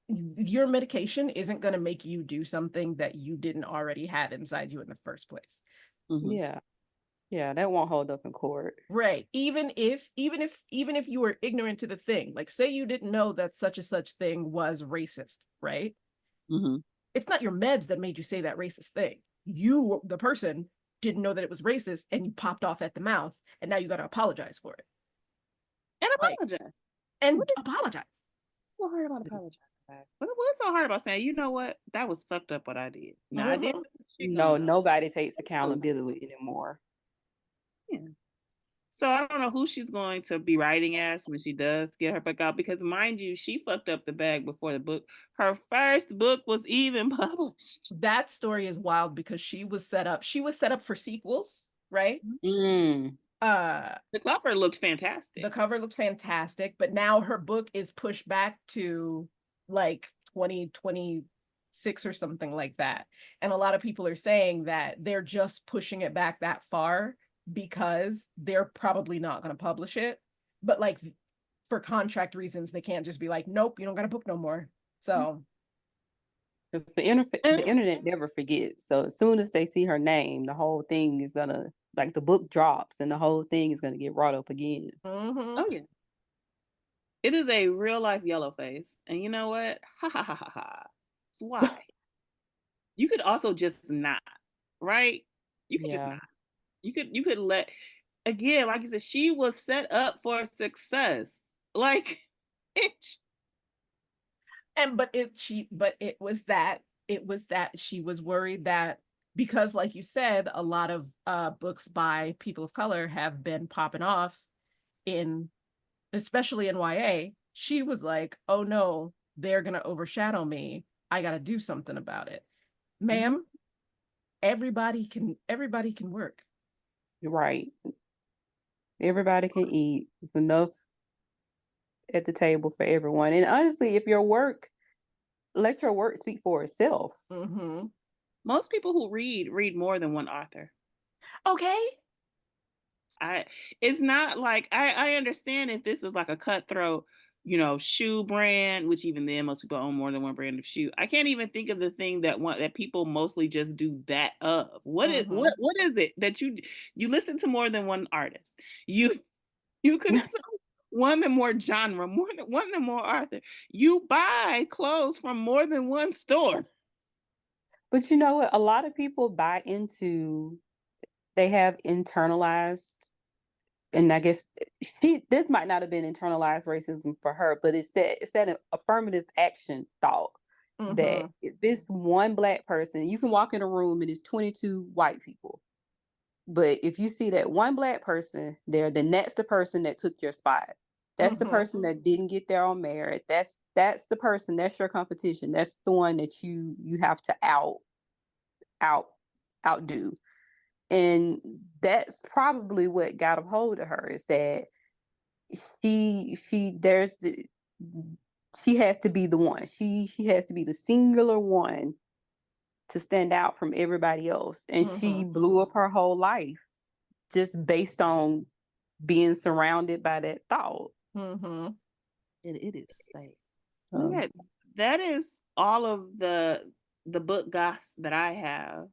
your medication isn't going to make you do something that you didn't already have inside you in the first place. Mm-hmm. Yeah, that won't hold up in court. Right. Even if you were ignorant to the thing, like say you didn't know that such and such thing was racist, right? Mm-hmm. It's not your meds that made you say that racist thing. You, the person, didn't know that it was racist and you popped off at the mouth and now you got to apologize for it. And apologize. Apologize. So hard about apologizing, guys. What's so hard about saying, you know what, that was fucked up what I did. No, I didn't. No, nobody takes accountability anymore. Yeah. So I don't know who she's going to be writing as when she does get her book out, because mind you, she fucked up the bag before the book. Her first book was even published. That story is wild because she was set up for sequels, right? Mm. The cover looked fantastic. The cover looked fantastic, but now her book is pushed back to like 2026 or something like that. And a lot of people are saying that they're just pushing it back that far because they're probably not going to publish it. but like for contract reasons, they can't just be like, nope, you don't got to book no more. So the internet never forgets. So as soon as they see her name, the whole thing is gonna, like, the book drops and the whole thing is gonna get brought up again. Oh yeah. It is a real life yellow face. And you know what? Ha ha ha ha ha. It's why. You could also just not, right? You could just not. You could let, again, like you said, she was set up for success. Like but it was that she was worried that, because like you said, a lot of books by people of color have been popping off in, especially in YA. She was like, oh no, they're gonna overshadow me. I gotta do something about it. Ma'am, everybody can work. Right. Everybody can eat. There's enough at the table for everyone. And honestly, if your work, let your work speak for itself. Most people who read more than one author. Okay. It's not like, I understand if this is like a cutthroat, shoe brand, which even then most people own more than one brand of shoe. I can't even think of the thing that people mostly just do that of. What is it that you listen to more than one artist? You consume one than more genre, one than more author. You buy clothes from more than one store. But you know what? A lot of people buy into, they have internalized, and I guess this might not have been internalized racism for her, but it's that affirmative action thought that if this one Black person, you can walk in a room and it's 22 white people, but if you see that one Black person there, then that's the person that took your spot. That's the person that didn't get there on merit. That's the person. That's your competition. That's the one that you have to outdo. And that's probably what got a hold of her, is that she has to be the one. She has to be the singular one to stand out from everybody else. And she blew up her whole life just based on being surrounded by that thought. It is safe. That is all of the book goss that I have.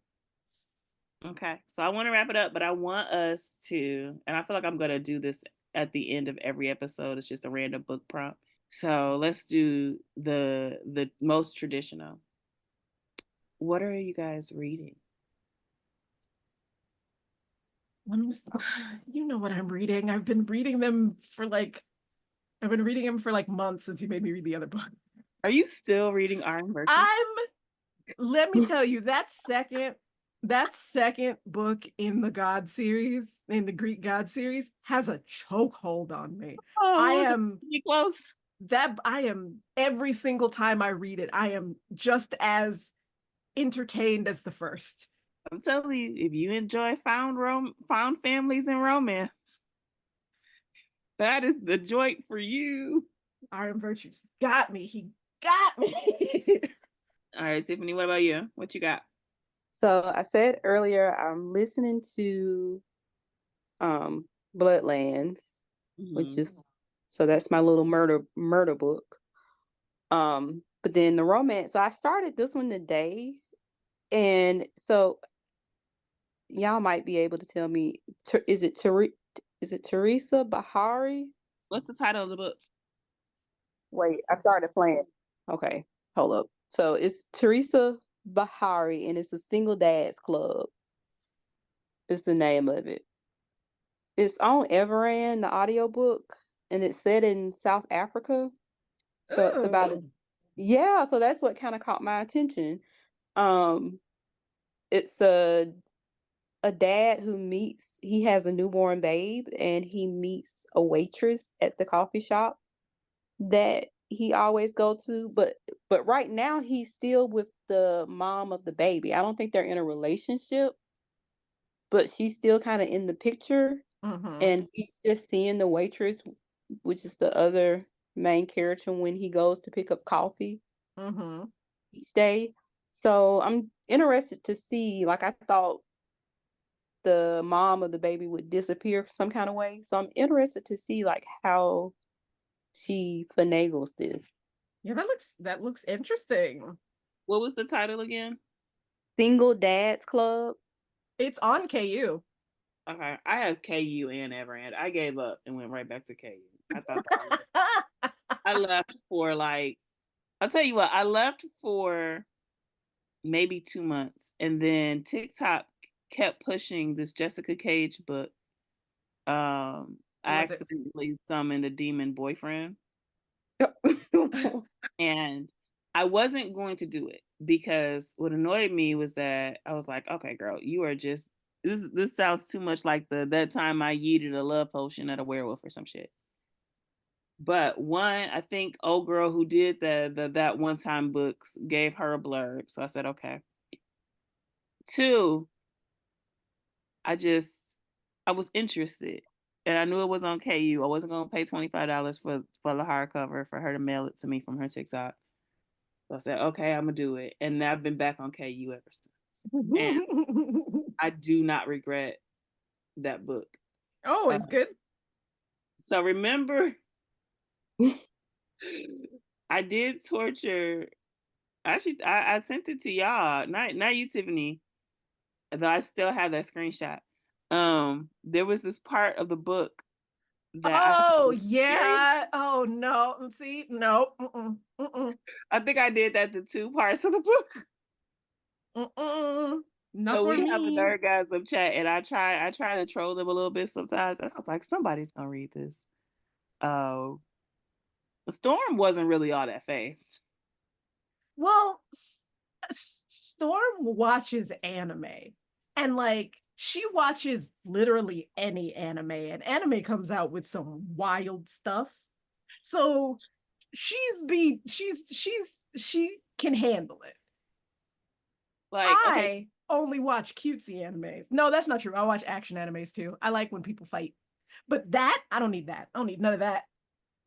Okay, so I want to wrap it up, but I want us to, and I feel like I'm going to do this at the end of every episode. It's just a random book prompt. So let's do the most traditional. What are you guys reading? You know what I'm reading. I've been reading them for like months since you made me read the other book. Are you still reading Iron Virtues? Let me tell you, that second book in the God series, in the Greek God series, has a chokehold on me. I am close. I am, every single time I read it, I am just as entertained as the first. I'm telling you, if you enjoy found families and romance, that is the joint for you. Iron Virtues got me. He got me. All right, Tiffany, what about you? What you got? So I said earlier, I'm listening to Bloodlands, which is, so that's my little murder book. But then the romance, so I started this one today, and so y'all might be able to tell me, is it Teresa Bahari? What's the title of the book? Wait, I started playing. Okay, hold up. So it's Teresa Bahari, and it's a Single Dads Club. It's the name of it. It's on Everand, the audiobook, and it's set in South Africa. So it's about so that's what kind of caught my attention. It's a dad who he has a newborn babe, and he meets a waitress at the coffee shop that he always go to, but right now he's still with the mom of the baby. I don't think they're in a relationship, but she's still kind of in the picture. And he's just seeing the waitress, which is the other main character, when he goes to pick up coffee each day. So I'm interested to see, like, I thought the mom of the baby would disappear some kind of way. So I'm interested to see like how she finagles this. Yeah, that looks interesting. What was the title again? Single Dads Club. It's on KU. Okay, I have KU and Everand. I gave up and went right back to KU. I thought I left for like, I'll tell you what, I left for maybe 2 months, and then TikTok kept pushing this Jessica Cage book. I accidentally summoned a demon boyfriend. And I wasn't going to do it because what annoyed me was that I was like, okay, girl, you are just this sounds too much like that time I yeeted a love potion at a werewolf or some shit. But one, I think old girl who did that one time books gave her a blurb. So I said, okay. Two, I was interested. And I knew it was on KU. I wasn't gonna pay $25 for the hardcover for her to mail it to me from her TikTok. So I said, okay, I'm gonna do it. And I've been back on KU ever since. And I do not regret that book. Oh, it's good. So remember, I did torture. Actually, I sent it to y'all. Not you, Tiffany. Though I still have that screenshot. There was this part of the book that yeah. Oh no. See, no. I think I did that to 2 parts of the book. Not so for we me. have the Nerdgasm chat, and I try to troll them a little bit sometimes, and I was like, somebody's gonna read this. The Storm wasn't really all that fast. Well, Storm watches anime, and like she watches literally any anime, and anime comes out with some wild stuff. So she can handle it. Like, I only watch cutesy animes. No, that's not true. I watch action animes too. I like when people fight. But that, I don't need that. I don't need none of that.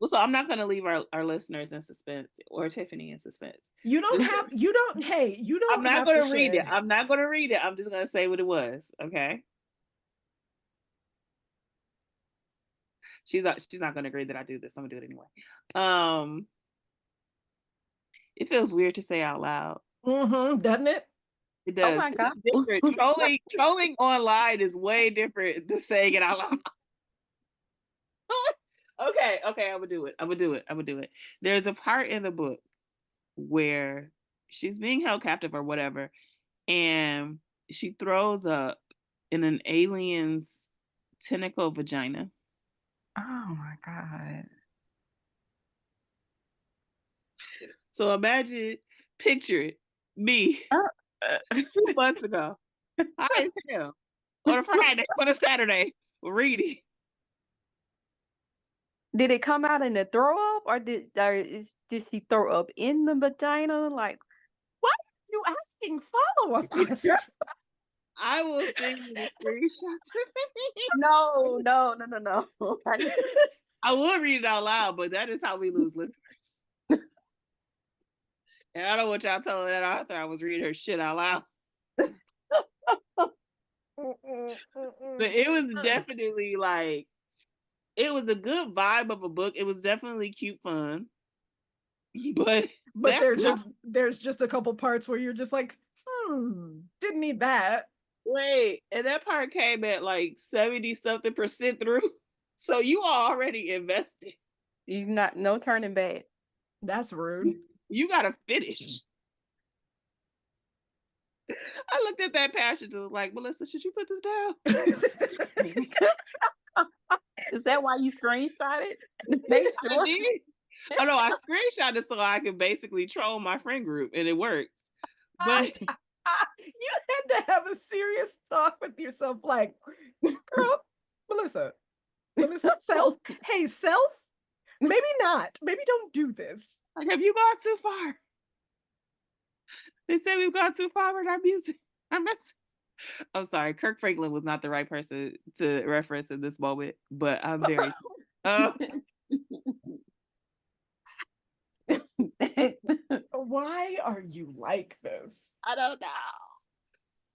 Well, so I'm not going to leave our listeners in suspense, or Tiffany in suspense. You don't have, you don't, hey, you don't I'm not going to read it. I'm not going to read it. I'm just going to say what it was. Okay. She's not going to agree that I do this. I'm going to do it anyway. It feels weird to say out loud. Doesn't it? It does. Oh my God. It's different. Trolling online is way different than saying it out loud. Okay, I'm gonna do it. There's a part in the book where she's being held captive or whatever, and she throws up in an alien's tentacle vagina. Oh my God. So picture it, me 2 months ago, high as hell, on a Friday, on a Saturday, reading. Did it come out in the throw up, or did she throw up in the vagina? Like, why are you asking follow-up questions? I will send you the screenshots. No. I will read it out loud, but that is how we lose listeners. And I don't want y'all telling that author I was reading her shit out loud. But it was definitely like, it was a good vibe of a book. It was definitely cute fun. But there's just a couple parts where you're just like, didn't need that. Wait, and that part came at like 70-something% through. So you are already invested. No turning back. That's rude. You gotta finish. I looked at that passage and was like, Melissa, should you put this down? Is that why you screenshot it? Make sure. I did. Oh no, I screenshot it so I could basically troll my friend group, and it worked. But you had to have a serious talk with yourself, like, girl, Melissa, self, hey, self, maybe not. Maybe don't do this. Like, have you gone too far? They say we've gone too far with our music. I'm sorry, Kirk Franklin was not the right person to reference in this moment, but I'm very. Why are you like this? I don't know.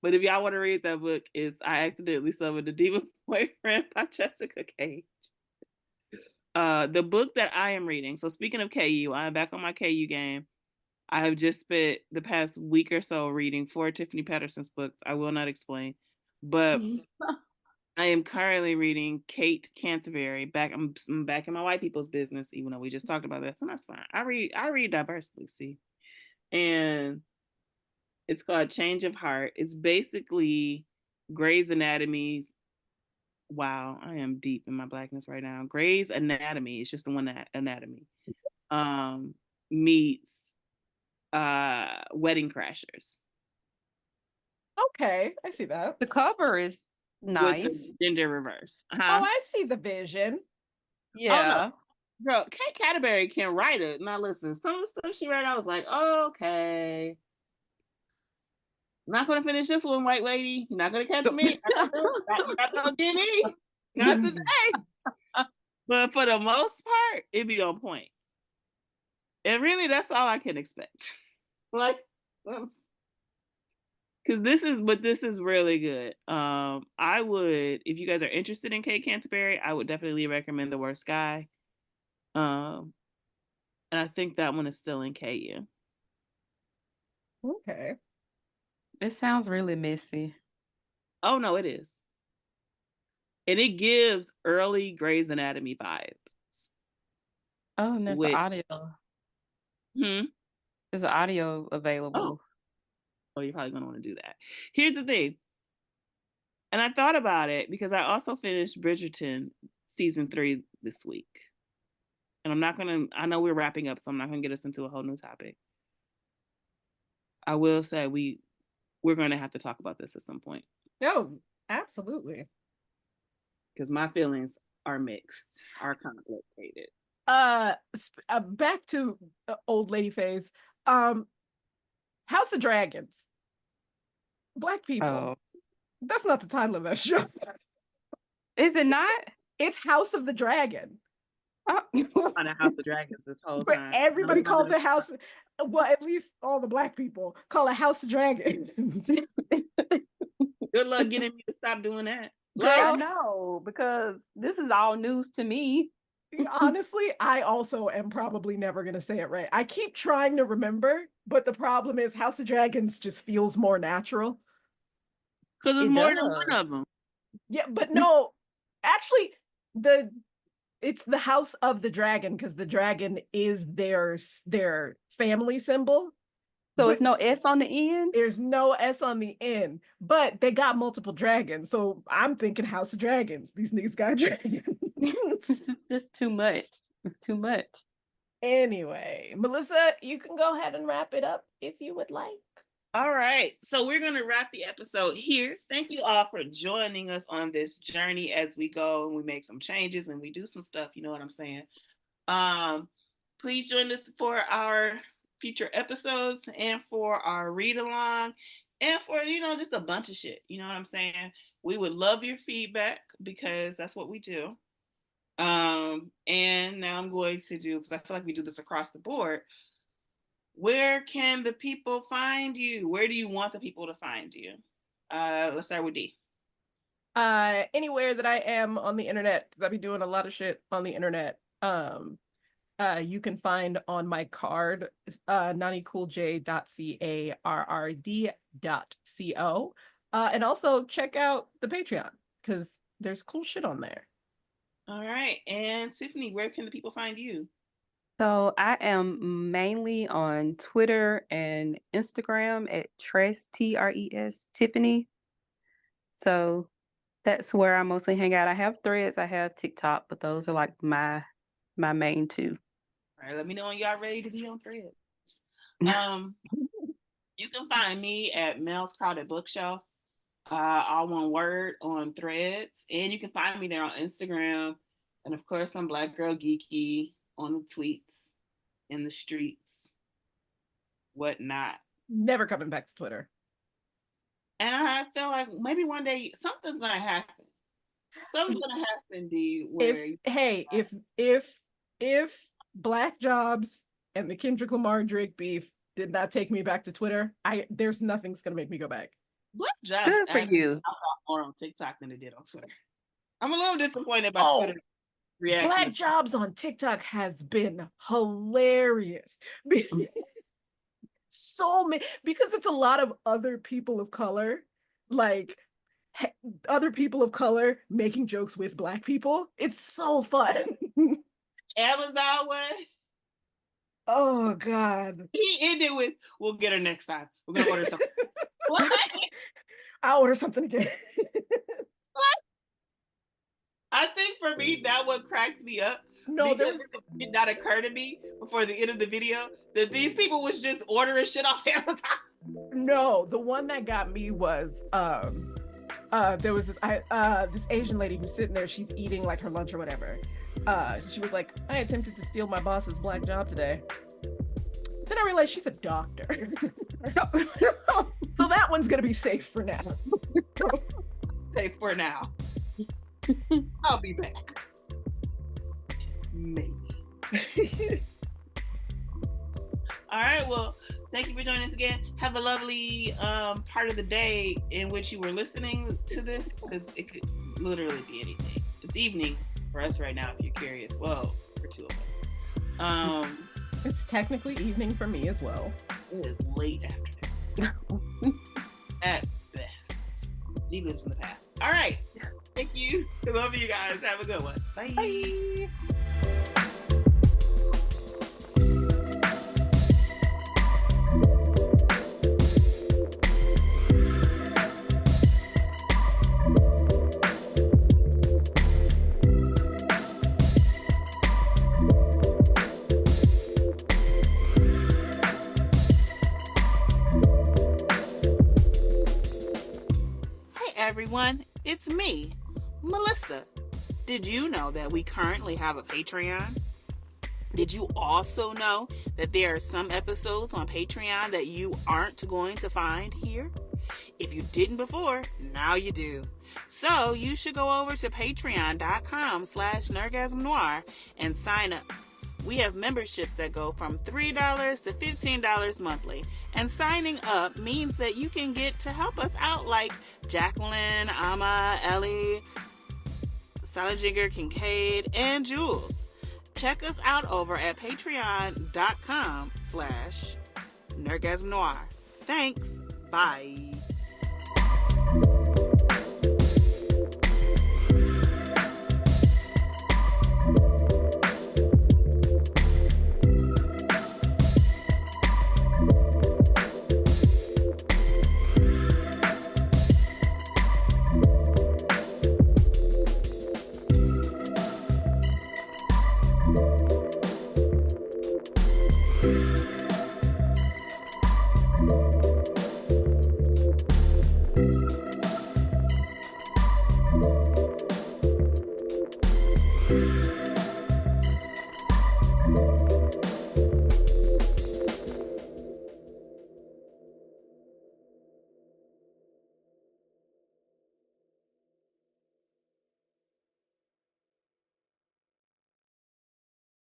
But if y'all want to read that book, it's I Accidentally Summoned a Demon Boyfriend by Jessica Cait. The book that I am reading, so speaking of KU, I am back on my KU game. I have just spent the past week or so reading 4 Tiffany Patterson's books. I will not explain. But I am currently reading Cait Canterbury. I'm back in my white people's business, even though we just talked about this, and that's fine. I read diversely, see. And it's called Change of Heart. It's basically Grey's Anatomy. Wow, I am deep in my blackness right now. Grey's Anatomy. It's just the one that anatomy. Meets Wedding Crashers. Okay, I see that. The cover is nice. With the gender reverse. Oh, I see the vision. Yeah. Oh, no. Girl, Cait Canterbury can write it. Now listen, some of the stuff she read, I was like, okay. Not gonna finish this one, white lady. You're not gonna catch me. You're not gonna get me. Not today. But for the most part, it be on point. And really, that's all I can expect. Like, because this is really good. I would, if you guys are interested in Cait Canterbury, I would definitely recommend The Worst Guy. And I think that one is still in KU. Okay. It sounds really messy. Oh no, it is. And it gives early Grey's Anatomy vibes. Oh, and there's an audio. There's an audio available. Oh, you're probably gonna want to do that. Here's the thing. And I thought about it because I also finished Bridgerton season 3 this week. And I know we're wrapping up, so I'm not gonna get us into a whole new topic. I will say we're gonna have to talk about this at some point. Oh, absolutely. Because my feelings are mixed, are complicated. Back to old lady phase. House of Dragons. Black people. Oh. That's not the title of that show. Is it not? It's House of the Dragon. On a House of Dragons this whole but time. Everybody calls it House. Well, at least all the Black people call it House of Dragons. Good luck getting me to stop doing that. I know, because this is all news to me. Honestly, I also am probably never going to say it right. I keep trying to remember, but the problem is House of Dragons just feels more natural. Because there's more than one of them. Yeah, but no, actually, it's the House of the Dragon because the dragon is their family symbol. So it's no S on the end? There's no S on the end, but they got multiple dragons. So I'm thinking House of Dragons. These niggas got dragons. It's too much. It's too much. Anyway, Melissa, you can go ahead and wrap it up if you would like. All right. So we're going to wrap the episode here. Thank you all for joining us on this journey as we go and we make some changes and we do some stuff. You know what I'm saying? Please join us for our future episodes and for our read along and for, just a bunch of shit. You know what I'm saying? We would love your feedback because that's what we do. And now I'm going to do, because I feel like we do this across the board. Where can the people find you? Where do you want the people to find you? Let's start with D. Anywhere that I am on the internet, because I'll be doing a lot of shit on the internet. You can find on my card, nanicoolj.carrd.co. And also check out the Patreon, because there's cool shit on there. All right. And Tiffany, where can the people find you? So I am mainly on Twitter and Instagram at Tres, Tres, Tiffany. So that's where I mostly hang out. I have Threads, I have TikTok, but those are like my main two. All right, let me know when y'all ready to be on Threads. You can find me at Mel's Crowded Bookshelf, all one word, on Threads, and you can find me there on Instagram, and of course I'm Black Girl Geeky on the tweets, in the streets, whatnot. Never coming back to Twitter. And I feel like maybe one day something's gonna happen. Something's gonna happen, D. If Black Jobs and the Kendrick Lamar Drake beef did not take me back to Twitter, there's nothing's gonna make me go back. Black jobs Good for actually you. pop off more on TikTok than it did on Twitter. I'm a little disappointed by Oh, Twitter reaction. Black jobs on TikTok has been hilarious. So many, because it's a lot of other people of color, like other people of color making jokes with Black people. It's so fun. Amazon one. Oh God. He ended with, "We'll get her next time. We're gonna order something." What? I'll order something again. I think for me, that one cracked me up. No, because it did not occur to me before the end of the video that these people was just ordering shit off Amazon. No, the one that got me was there was this Asian lady who's sitting there, she's eating like her lunch or whatever. She was like, "I attempted to steal my boss's Black job today." Then I realized she's a doctor. So that one's gonna be safe for now. Safe for now. I'll be back. Maybe. All right, well, thank you for joining us again. Have a lovely part of the day in which you were listening to this, because it could literally be anything. It's evening for us right now, if you're curious. Well, for two of us. It's technically evening for me as well. It is late afternoon. At best. He lives in the past. All right. Thank you. I love you guys. Have a good one. Bye. Bye. Everyone, it's me, Melissa. Did you know that we currently have a Patreon? Did you also know that there are some episodes on Patreon that you aren't going to find here? If you didn't before, now you do. So you should go over to patreon.com/nergasmnoir and sign up. We have memberships that go from $3 to $15 monthly. And signing up means that you can get to help us out like Jacqueline, Amma, Ellie, Salajigger, Kincaid, and Jules. Check us out over at patreon.com/nergasmnoir. Thanks. Bye.